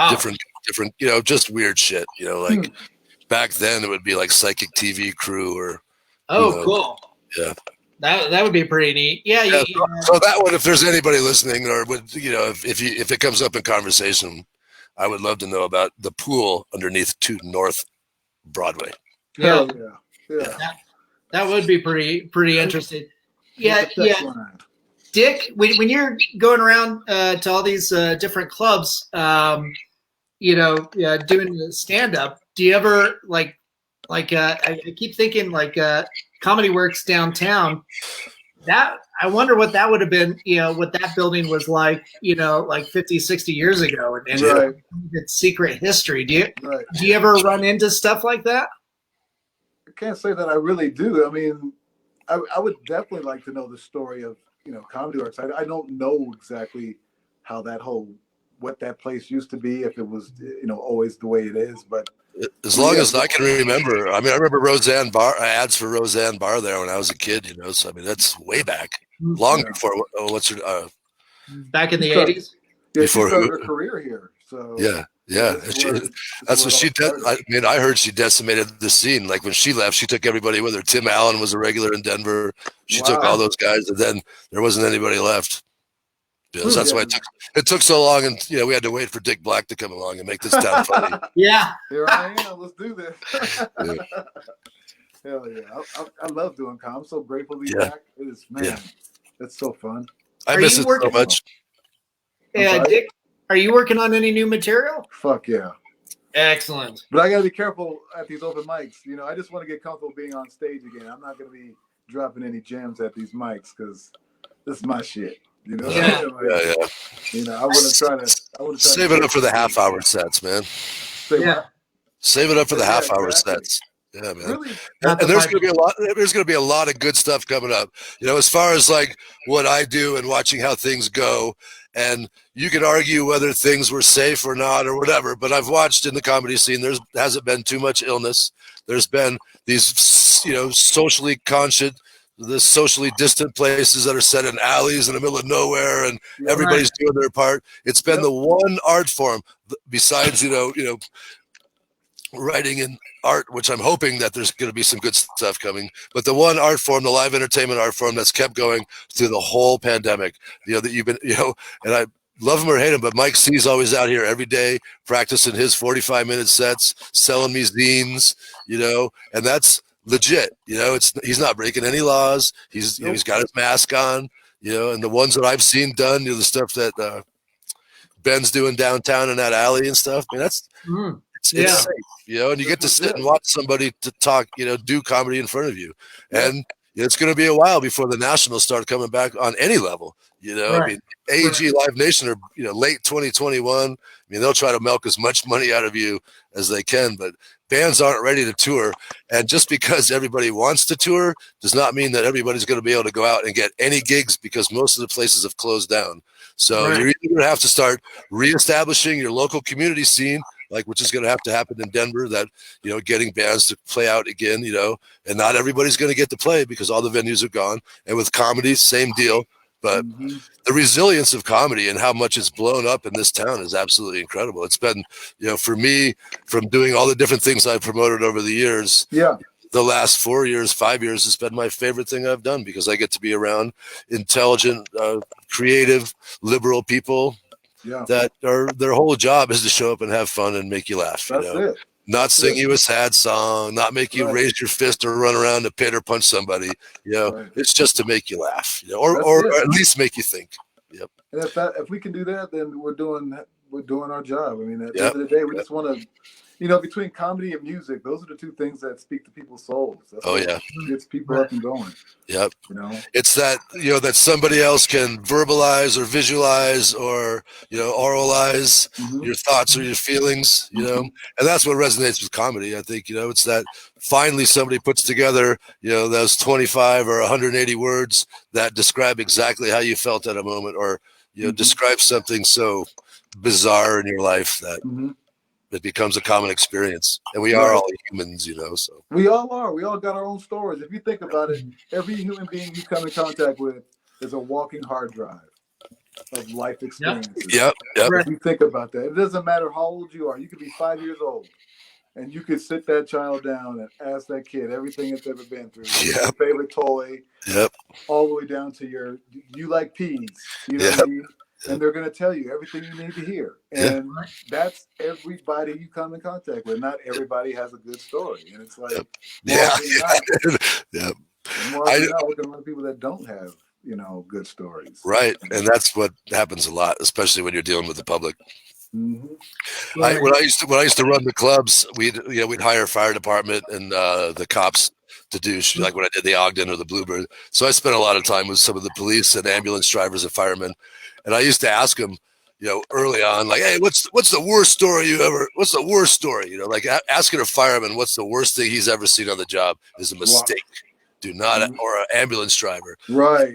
different, just weird shit, like back then it would be like Psychic TV Crew or. Oh, cool. Yeah. That would be pretty neat. Yeah. So that one, if there's anybody listening, or would if it comes up in conversation, I would love to know about the pool underneath 2 North Broadway. Yeah. Yeah. That would be pretty interesting. Yeah. Dick, when you're going around to all these different clubs, doing the stand up, do you ever I keep thinking Comedy Works downtown, that I wonder what that would have been, what that building was like, 50, 60 years ago, and its secret history. Do you ever run into stuff like that? I can't say that I really do. I mean, I would definitely like to know the story of, Comedy Works. I don't know exactly how what that place used to be, if it was, always the way it is, but as long as I can remember. I mean, I remember Roseanne Barr ads for Roseanne Barr there when I was a kid, so I mean that's way back, long before back in the 80s. Yeah, before she started her career here. So that's what she did. I mean, I heard she decimated the scene. Like when she left, she took everybody with her. Tim Allen was a regular in Denver. She took all those guys, and then there wasn't anybody left. So that's why it took so long, and we had to wait for Dick Black to come along and make this town funny. Yeah, here I am. Let's do this. Hell yeah! I love doing comedy. I'm so grateful to be back. It is, man. It's so fun. I miss it so much. Yeah, Dick, are you working on any new material? Fuck yeah! Excellent. But I gotta be careful at these open mics. I just want to get comfortable being on stage again. I'm not gonna be dropping any gems at these mics because this is my shit. I want to try to save it up for the half-hour sets, man. Save it up for the half-hour sets. Yeah, man. Really? And there's going to be a lot. There's going to be a lot of good stuff coming up. As far as like what I do and watching how things go, and you can argue whether things were safe or not or whatever. But I've watched in the comedy scene. There hasn't been too much illness. There's been these, socially conscious, the socially distant places that are set in alleys in the middle of nowhere, and everybody's doing their part. It's been the one art form besides, writing and art, which I'm hoping that there's going to be some good stuff coming. But the one art form, the live entertainment art form that's kept going through the whole pandemic, that you've been, and I love him or hate him, but Mike C's always out here every day practicing his 45-minute sets, selling me zines, and that's legit. He's not breaking any laws. He's he's got his mask on, and the ones that I've seen done, the stuff that Ben's doing downtown in that alley and stuff. I mean, it's safe, and you get to sit and watch somebody to talk, do comedy in front of you. And it's going to be a while before the Nationals start coming back on any level. I mean, AEG Live Nation are, late 2021. I mean, they'll try to milk as much money out of you as they can, but bands aren't ready to tour. And just because everybody wants to tour does not mean that everybody's going to be able to go out and get any gigs, because most of the places have closed down. So you're either going to have to start reestablishing your local community scene, which is going to have to happen in Denver, that, getting bands to play out again, and not everybody's going to get to play because all the venues are gone. And with comedy, same deal. But the resilience of comedy and how much it's blown up in this town is absolutely incredible. It's been, for me, from doing all the different things I've promoted over the years, the last 4 years, 5 years, has been my favorite thing I've done, because I get to be around intelligent, creative, liberal people that are, their whole job is to show up and have fun and make you laugh. That's it. Not sing you a sad song, not make you raise your fist or run around to pit or punch somebody. It's just to make you laugh, or at least make you think. Yep. And if we can do that, then we're doing doing our job. I mean, at the end of the day, we just want to, between comedy and music, those are the two things that speak to people's souls. That's what gets people up and going. Yep. It's that, that somebody else can verbalize or visualize or, oralize your thoughts or your feelings, and that's what resonates with comedy. I think, it's that finally somebody puts together, those 25 or 180 words that describe exactly how you felt at a moment, or, describe something so bizarre in your life that it becomes a common experience. And we are all humans, so. We all are. We all got our own stories. If you think about it, every human being you come in contact with is a walking hard drive of life experiences. Yep. If you think about that, it doesn't matter how old you are. You could be 5 years old, and you could sit that child down and ask that kid everything it's ever been through. Your favorite toy. All the way down to you like peas. You know what I mean? And they're going to tell you everything you need to hear. And that's everybody you come in contact with. Not everybody has a good story. And it's like, more often not, we're going to run people that don't have, good stories. Right. And that's what happens a lot, especially when you're dealing with the public. When I used to run the clubs, we'd hire a fire department and the cops to do, like when I did the Ogden or the Bluebird. So I spent a lot of time with some of the police and ambulance drivers and firemen. And I used to ask them, early on, like, hey, what's the worst story what's the worst story? Like asking a fireman what's the worst thing he's ever seen on the job is a mistake. Do not, or an ambulance driver. Right.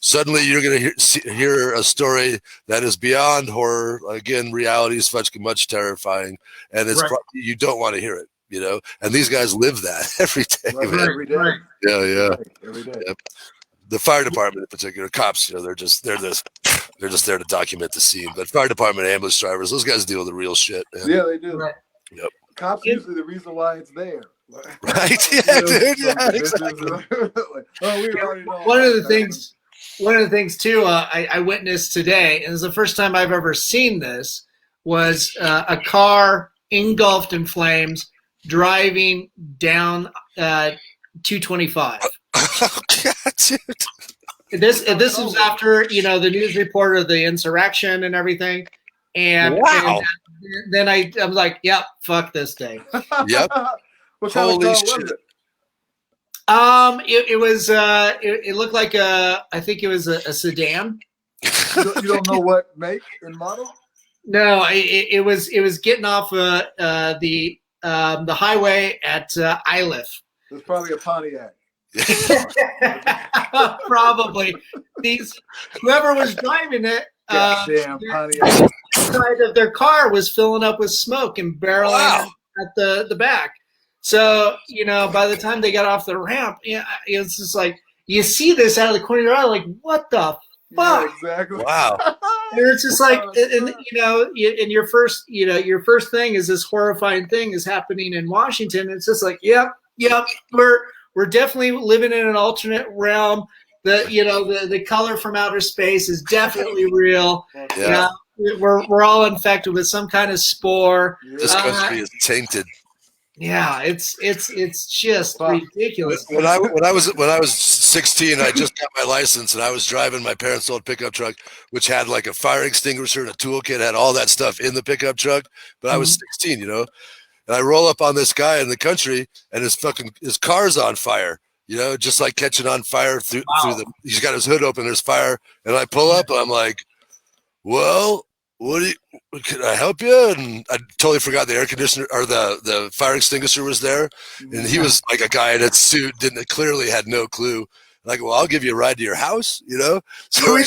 Suddenly you're going to hear a story that is beyond horror. Again, reality is much terrifying. And it's you don't want to hear it, and these guys live that every day. Every day. Yeah. Right. Every day. Yep. The fire department in particular, cops, they're just there to document the scene. But fire department, ambulance drivers, those guys deal with the real shit. Man. Yeah, they do. Right. Yep. Cops usually the reason why it's there. Right? Yeah, dude. Yeah, exactly. We already know. One of the things too, I witnessed today, and it's the first time I've ever seen this, was a car engulfed in flames driving down 225. Oh, God, dude. This was after the news report of the insurrection and everything, and then I'm like, yep, fuck this day. Yep. What kind Holy of car shit. was it? It was it looked like I think it was a sedan. You don't know what make and model? No, it was getting off the highway at Iliff. It's probably a Pontiac. Probably. Whoever was driving it, damn Pontiac. the side of their car was filling up with smoke and barreling at the back. So, by the time they got off the ramp, it's just like, you see this out of the corner of your eye, like, what the fuck? Yeah, exactly. Wow. And it's just like, and your first thing is this horrifying thing is happening in Washington. It's just like, yep, we're definitely living in an alternate realm. The color from outer space is definitely real. Yeah. We're all infected with some kind of spore. This country is tainted. Yeah, it's just ridiculous. When I was 16, I just got my license, and I was driving my parents' old pickup truck, which had like a fire extinguisher and a toolkit, had all that stuff in the pickup truck. But I was 16, and I roll up on this guy in the country, and his car's on fire. Just like catching on fire through he's got his hood open, there's fire, and I pull up, and I'm like, well, can I help you? And I totally forgot the air conditioner or the fire extinguisher was there. And he was like a guy in a suit, clearly had no clue. Like, well, I'll give you a ride to your house, So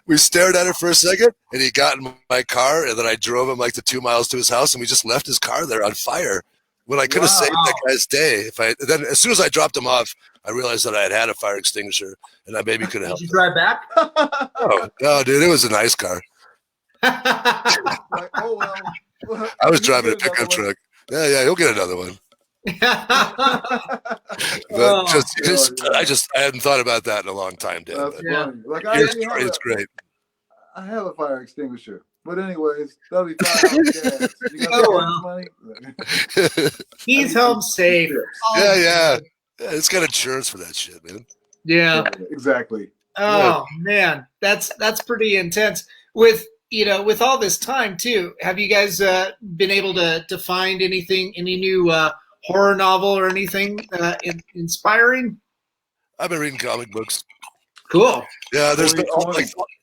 we stared at it for a second, and he got in my car, and then I drove him like the 2 miles to his house, and we just left his car there on fire. When I could have saved that guy's day. Then as soon as I dropped him off, I realized that I had a fire extinguisher, and I maybe could have helped. Did you drive back? Oh, no, dude, it was a nice car. Like, oh well. I was driving a pickup truck. Yeah, he'll get another one. But I hadn't thought about that in a long time, Dan. That's funny. Like, It's great. I have a fire extinguisher. But anyways, that'll be $5 gas. You got money? He's home safe. Yeah. It's got insurance for that shit, man. Yeah. Exactly. Oh man, that's pretty intense. With with all this time too, have you guys been able to find any new horror novel or anything inspiring? I've been reading comic books. Cool. Yeah, there's been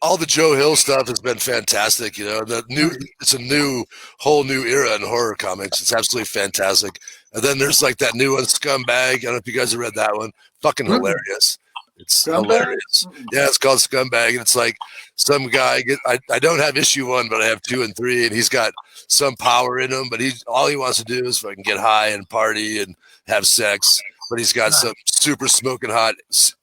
all the Joe Hill stuff has been fantastic. It's a whole new era in horror comics. It's absolutely fantastic. And then there's like that new one, Scumbag. I don't know if you guys have read that one. Fucking hilarious. It's hilarious. Yeah, it's called Scumbag, and it's like some guy. I don't have issue 1, but I have 2 and 3, and he's got some power in him. But all he wants to do is fucking get high and party and have sex. But he's got some super smoking hot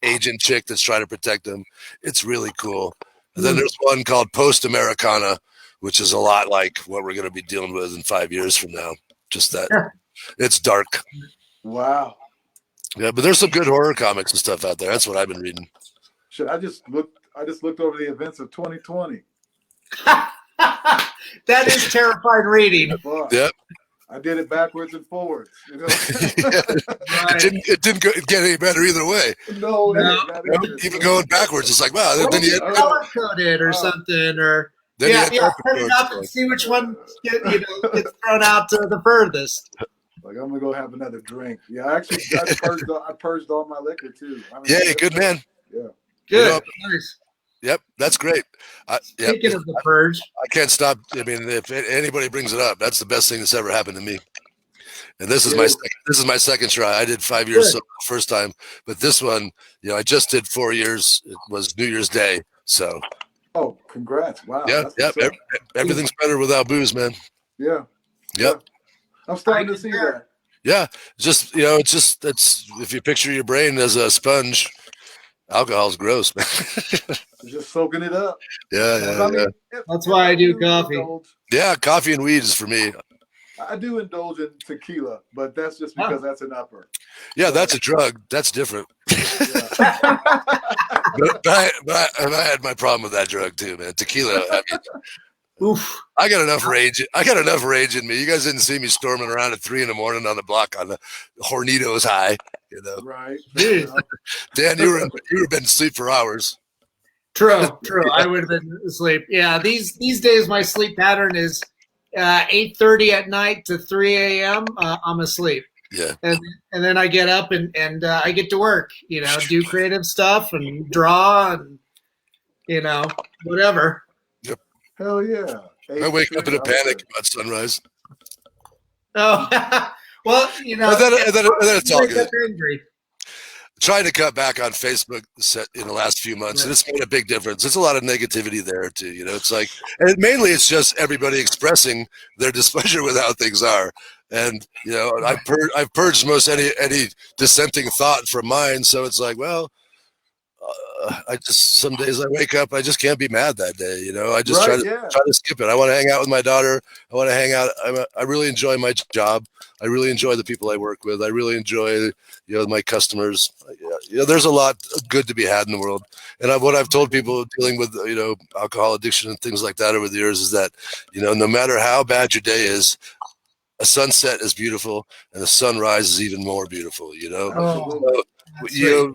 agent chick that's trying to protect him. It's really cool. And then there's one called Post Americana, which is a lot like what we're going to be dealing with in 5 years from now. Just that it's dark. Wow. Yeah, but there's some good horror comics and stuff out there. That's what I've been reading. Shit, I just looked over the events of 2020. That is terrifying reading. Yep. I did it backwards and forwards. Yeah. Right. It didn't get any better either way. No. Even going backwards, it's like, wow. Then you color coded or something, or turn it up and see which one gets thrown out the furthest. Like, I'm gonna go have another drink. Yeah, actually, I purged all my liquor too. Yeah, good man. Yeah, good, nice. Yep, that's great. Speaking of the purge, I can't stop. I mean, if anybody brings it up, that's the best thing that's ever happened to me. And this is my second try. I did 5 years the first time, but this one, I just did 4 years. It was New Year's Day, so. Oh, congrats! Wow. Yeah. Everything's better without booze, man. Yeah. Yep. Yeah. I'm starting to see that. Yeah, it's if you picture your brain as a sponge. Alcohol's gross, man. Just soaking it up. Yeah. That's why I do coffee. Yeah, coffee and weed is for me. I do indulge in tequila, but that's just because that's an upper. Yeah, that's a drug. That's different. Yeah. but I had my problem with that drug too, man. Tequila. I mean, oof. I got enough rage. I got enough rage in me. You guys didn't see me storming around at 3 a.m. on the block on the Hornitos high. Right. Dan, you would have been asleep for hours. True. I would have been asleep. Yeah, these days my sleep pattern is 8:30 at night to 3 a.m. I'm asleep. Yeah. And then I get up and I get to work. Do creative stuff and draw and whatever. Yep. Hell yeah. I wake up in a panic about sunrise. Oh. Well, and then it's all good. Angry. Trying to cut back on Facebook in the last few months, and it's made a big difference. There's a lot of negativity there too. It's like, and mainly it's just everybody expressing their displeasure with how things are. And I've purged most any dissenting thought from mine. So it's like, well, some days I wake up, I just can't be mad that day. I just try to skip it. I want to hang out with my daughter. I want to hang out. I really enjoy my job. I really enjoy the people I work with. I really enjoy, my customers. There's a lot good to be had in the world. And what I've told people dealing with, alcohol addiction and things like that over the years is that, no matter how bad your day is, a sunset is beautiful and a sunrise is even more beautiful, So,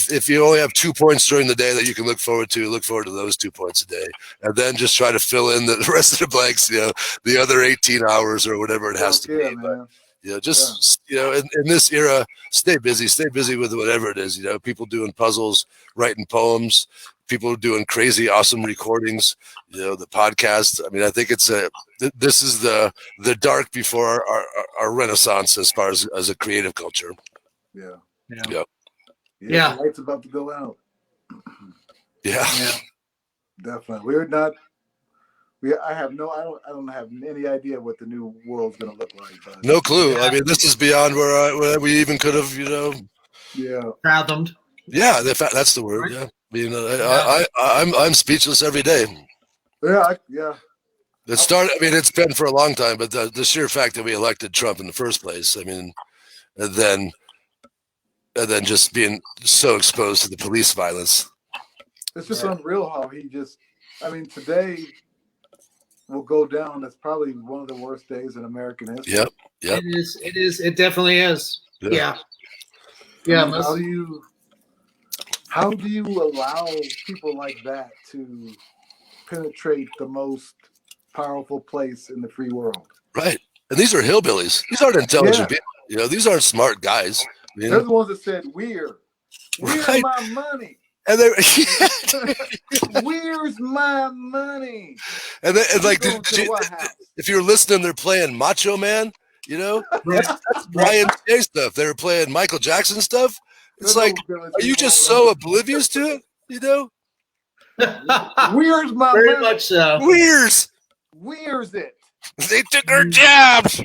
if you only have 2 points during the day that you can look forward to those 2 points a day, and then just try to fill in the rest of the blanks, the other 18 hours or whatever it has to be. Man. But, in this era, stay busy with whatever it is. People doing puzzles, writing poems, people doing crazy, awesome recordings. The podcast. I mean, I think this is the dark before our renaissance as far as a creative culture. Yeah. Yeah. The light's about to go out. Yeah. Definitely. I don't have any idea what the new world's going to look like. But, no clue. I mean, this is beyond where we even could have, fathomed. Yeah, that's the word. Yeah. I mean, I'm speechless every day. Yeah. It's been for a long time, but the sheer fact that we elected Trump in the first place, I mean, and then just being so exposed to the police violence. It's just unreal how today will go down as probably one of the worst days in American history. Yep. It is. It definitely is. Yeah. How do you allow people like that to penetrate the most powerful place in the free world. Right. And these are hillbillies. These aren't intelligent people. You know, these aren't smart guys. You They're know? the ones that said, "Where's Right. my money? And they Where's my money?" and like, Going to the White House. if you're listening, they're playing Macho Man. You know, that's YMCA stuff. They were playing Michael Jackson stuff. It's They're like, no are you just so oblivious to it? You know, Where's my Very money? much so. Where's it? They took our jobs.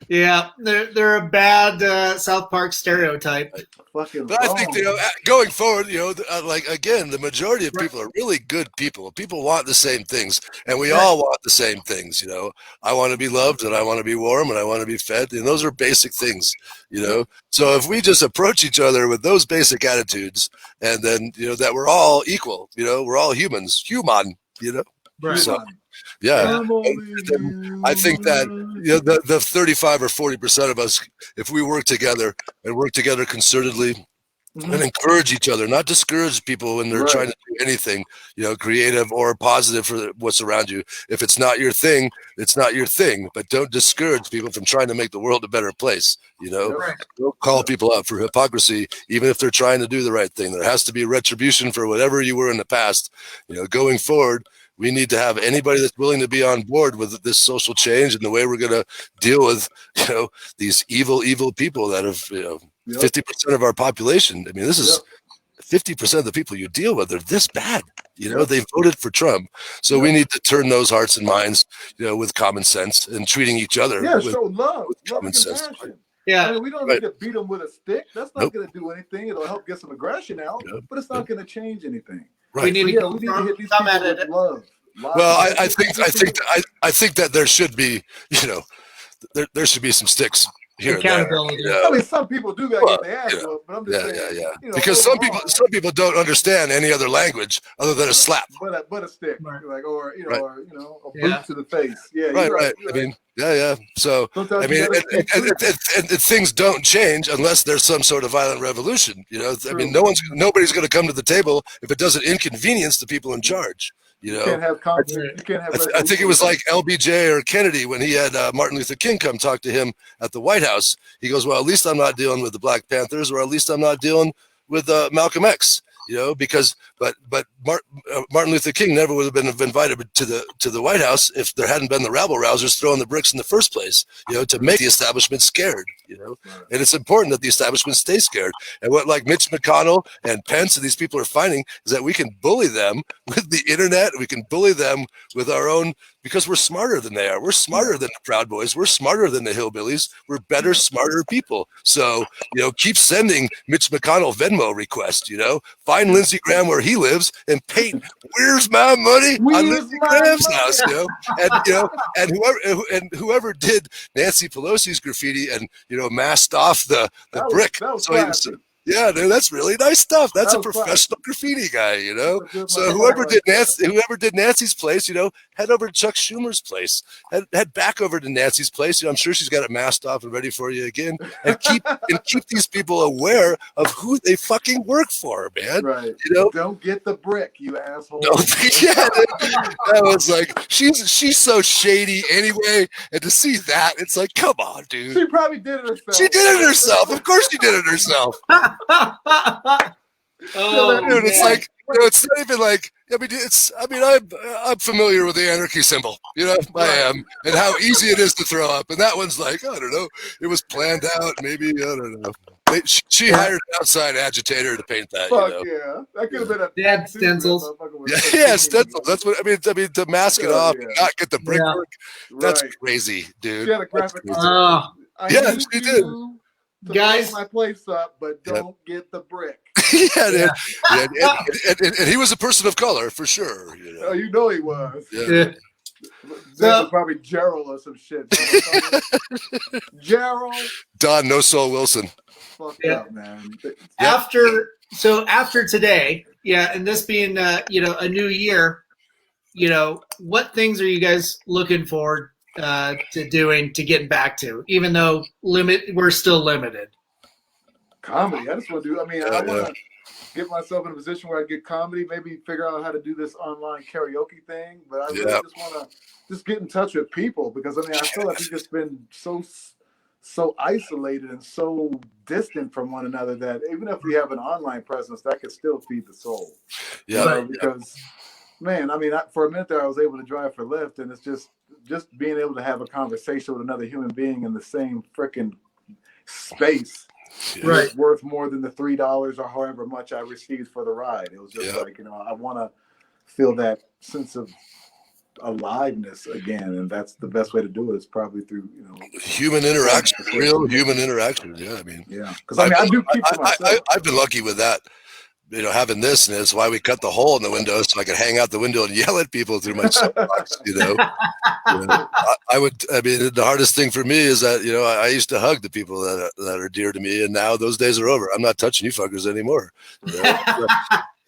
Yeah, they're a bad South Park stereotype. Fucking But I wrong. think, you know, going forward, you know, like, again, the majority of people are really good people. People want the same things, and we all want the same things. You know, I want to be loved, and I want to be warm, and I want to be fed, and those are basic things. You know, so if we just approach each other with those basic attitudes, and then, you know, that we're all equal. You know, we're all humans, human. You know, so yeah. I think that, you know, the 35 or 40% of us, if we work together and work together concertedly and encourage each other, not discourage people when they're trying to do anything, you know, creative or positive for what's around you. If it's not your thing, it's not your thing. But don't discourage people from trying to make the world a better place. You know, don't call people out for hypocrisy, even if they're trying to do the right thing. There has to be retribution for whatever you were in the past. You know, going forward, we need to have anybody that's willing to be on board with this social change and the way we're going to deal with, you know, these evil people that have, you know, 50% of our population. I mean, this is 50% of the people you deal with are this bad. You know, they voted for Trump. So we need to turn those hearts and minds, you know, with common sense and treating each other with show love, common sense. Yeah, I mean, we don't need to beat them with a stick. That's not going to do anything. It'll help get some aggression out, but it's not going to change anything. Right. We need to hit these people with love. Well, I think that there should be, you know, there should be some sticks here and there. You know? I mean, some people do that get their ass whooped, but I'm just saying. You know, because some people don't understand any other language other than a slap. But a stick, like, or you know, a boot to the face. Yeah, right. I mean, So I mean, and things don't change unless there's some sort of violent revolution. You know, I mean, nobody's going to come to the table if it doesn't inconvenience the people in charge. You know, can't have conflict. You can't have. I think it was like LBJ or Kennedy when he had Martin Luther King come talk to him at the White House. He goes, "Well, at least I'm not dealing with the Black Panthers, or at least I'm not dealing with Malcolm X." You know, because but Martin Luther King never would have been invited to the White House if there hadn't been the rabble rousers throwing the bricks in the first place. You know, to make the establishment scared. You know, and it's important that the establishment stay scared. And what like Mitch McConnell and Pence and these people are finding is that we can bully them with the internet. We can bully them with our own, because we're smarter than they are. We're smarter than the Proud Boys. We're smarter than the hillbillies. We're better, smarter people. So, you know, keep sending Mitch McConnell Venmo requests. You know, find Lindsey Graham where he lives and paint "Where's my money" on Lindsey Graham's house. You know, and whoever did Nancy Pelosi's graffiti and, you know, masked off the brick. Yeah, dude, that's really nice stuff. That's a professional graffiti guy, you know. So whoever did Nancy's place, you know, head over to Chuck Schumer's place. Head back over to Nancy's place. You know, I'm sure she's got it masked off and ready for you again. And keep these people aware of who they fucking work for, man. Right. You know, don't get the brick, you asshole. That was like she's so shady anyway. And to see that, it's like, come on, dude. She probably did it herself. She did it herself. Of course, she did it herself. Dude, it's like, you know, it's not even like, I'm familiar with the anarchy symbol, you know, I am, and how easy it is to throw up. And that one's like, I don't know, it was planned out, maybe, I don't know. She hired an outside agitator to paint that. Fuck, you know? That could have been a dad stencils. Stencils. That's what I mean. To mask it off and not get the brickwork. That's crazy, dude. She had a graphic. She did. Guys, my place up, but don't get the brick. And he was a person of color for sure. You know, you know he was. Yeah. So, probably Gerald or some shit. Gerald. Don No Soul Wilson. Fuck up, man. After today, and this being you know, a new year, you know, what things are you guys looking forward to doing, to getting back to, even though we're still limited? Comedy. I just want to do. I mean, get myself in a position where I get comedy, maybe figure out how to do this online karaoke thing. But I really just want to just get in touch with people, because I mean, I feel like we've just been so isolated and so distant from one another that even if we have an online presence, that could still feed the soul. Yeah. You know, because man, I mean, for a minute there, I was able to drive for Lyft, and it's just being able to have a conversation with another human being in the same freaking space. Right. It's worth more than the $3 or however much I received for the ride. It was just like, you know, I want to feel that sense of aliveness again, and that's the best way to do it is probably through, you know, human interaction, real human interaction. Yeah, I mean, because I do keep to myself. I've been lucky with that. You know, having this, and it's why we cut the hole in the window so I could hang out the window and yell at people through my soapbox. You know, I mean, the hardest thing for me is that, you know, I used to hug the people that are dear to me, and now those days are over. I'm not touching you fuckers anymore. You know?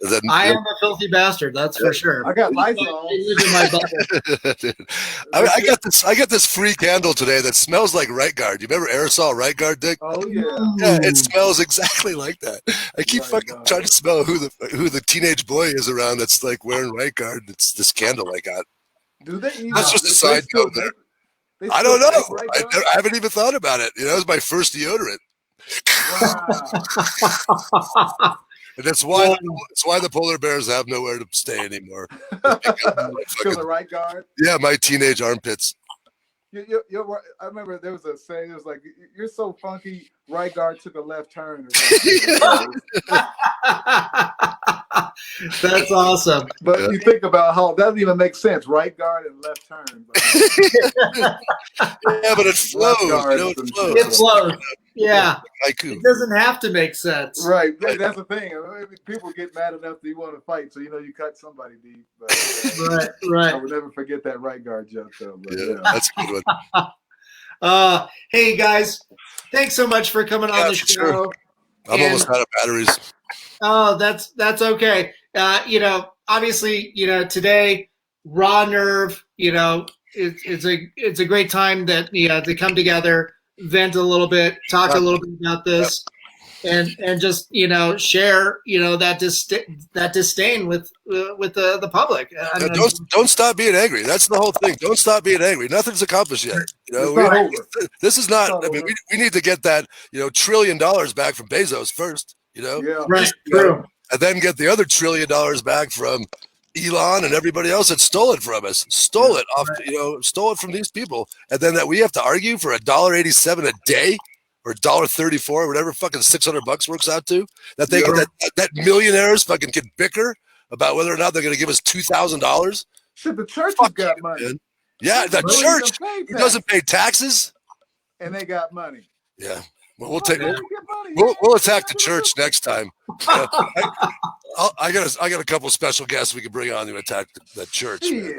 Then, I am a filthy bastard, that's for sure. I got lights on. In my bubble. I got this free candle today that smells like Right Guard. You remember aerosol Right Guard, Dick? Oh yeah. Yeah, it smells exactly like that. I keep fucking trying to smell who the teenage boy is around that's like wearing Right Guard. It's this candle I got. Do they even? That's just a side note there. I don't know. I haven't even thought about it. You know, it was my first deodorant. Wow. And that's why the polar bears have nowhere to stay anymore. Because the Right Guard. Yeah, my teenage armpits. I remember there was a saying. It was like, "You're so funky." Right Guard took a left turn. Or something. That's awesome. But you think about how that doesn't even make sense. Right guard and left turn. Yeah, but it flows. You know, It flows. Yeah. Haiku. It doesn't have to make sense. Right. That's the thing. People get mad enough that you want to fight, so you know you cut somebody deep. But, Right. I will never forget that right guard joke, though. But, that's a good one. Hey guys, thanks so much for coming on the show. Sure. I'm almost out of batteries. Oh, that's okay. You know, obviously, you know, today, Raw Nerve, you know, it's a great time that, you know, to come together, vent a little bit, talk a little bit about this, and just, you know, share, you know, that disdain with the public. Don't stop being angry. That's the whole thing. Don't stop being angry. Nothing's accomplished yet. You know, this is not. I mean, we need to get that, you know, $1 trillion back from Bezos first. You know, Right, true. And then get the other $1 trillion back from Elon and everybody else that stole it from us. Stole it from these people, and then that we have to argue for $1.87 a day or $1.34, whatever fucking $600 works out to. That they that millionaires fucking can bicker about whether or not they're going to give us $2,000. Shit, the church has got money. Man. Yeah, the church doesn't pay taxes, and they got money. Yeah. Well, we'll attack the church next time. I got a couple special guests we can bring on to attack the church. Yeah.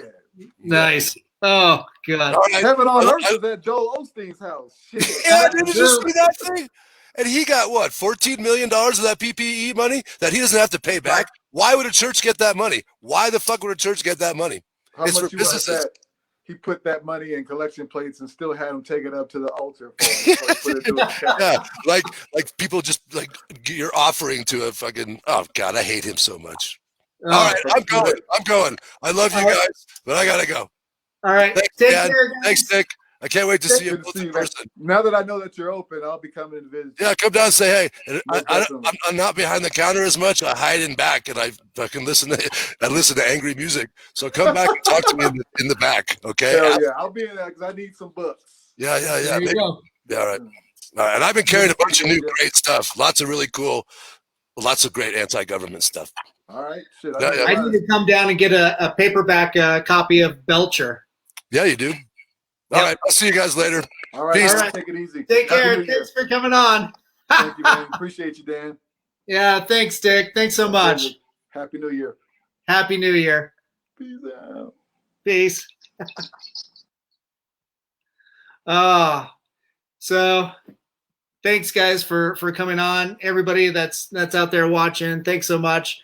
Nice. Oh God. Heaven on earth is at Joel Osteen's house. Shit. Yeah, did you just see that thing? And he got what, $14 million of that PPE money that he doesn't have to pay back. Why would a church get that money? Why the fuck would a church get that money? How it's much for you want businesses. that? He put that money in collection plates and still had him take it up to the altar for him. Put it to his account. Yeah, like people just like you're offering to a fucking. Oh God, I hate him so much. All right, I'm going. I love you guys, but I gotta go. All right, thanks, take Dad. care, guys. Thanks, Nick. I can't wait to see you in person. Now that I know that you're open, I'll be coming to visit. Yeah, come down and say hey. And I'm not behind the counter as much. I hide in back, and I fucking listen to angry music. So come back and talk to me in the back, okay? Hell yeah, I'll be in there because I need some books. Yeah. There you go. Yeah, all right. And I've been carrying a bunch of new great stuff. Lots of really cool, lots of great anti-government stuff. All right, shit. I need to come down and get a paperback copy of Belcher. Yeah, you do. All right, I'll see you guys later. All right, peace. All right. Take it easy. Take care. Thanks for coming on. Thank you, man. Appreciate you, Dan. Yeah, thanks, Dick. Thanks so much. Happy New Year. Happy New Year. Peace out. Peace. So thanks guys for coming on. Everybody that's out there watching, thanks so much.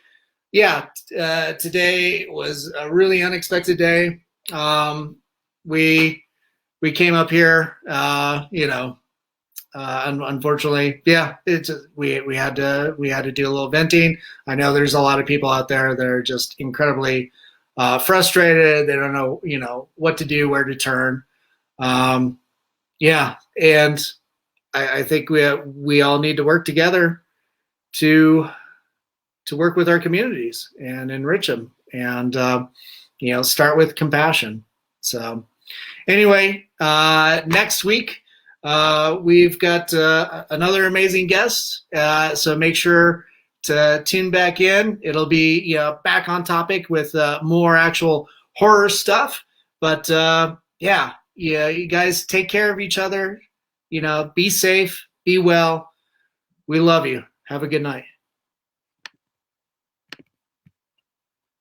Yeah, today was a really unexpected day. We came up here, you know, Unfortunately, yeah, we had to do a little venting. I know there's a lot of people out there that are just incredibly frustrated. They don't know, what to do, where to turn. Yeah, and I think we all need to work together to work with our communities and enrich them, and start with compassion. So anyway, next week we've got another amazing guest. So make sure to tune back in. It'll be back on topic with more actual horror stuff. But yeah, you guys take care of each other. Be safe, be well. We love you. Have a good night.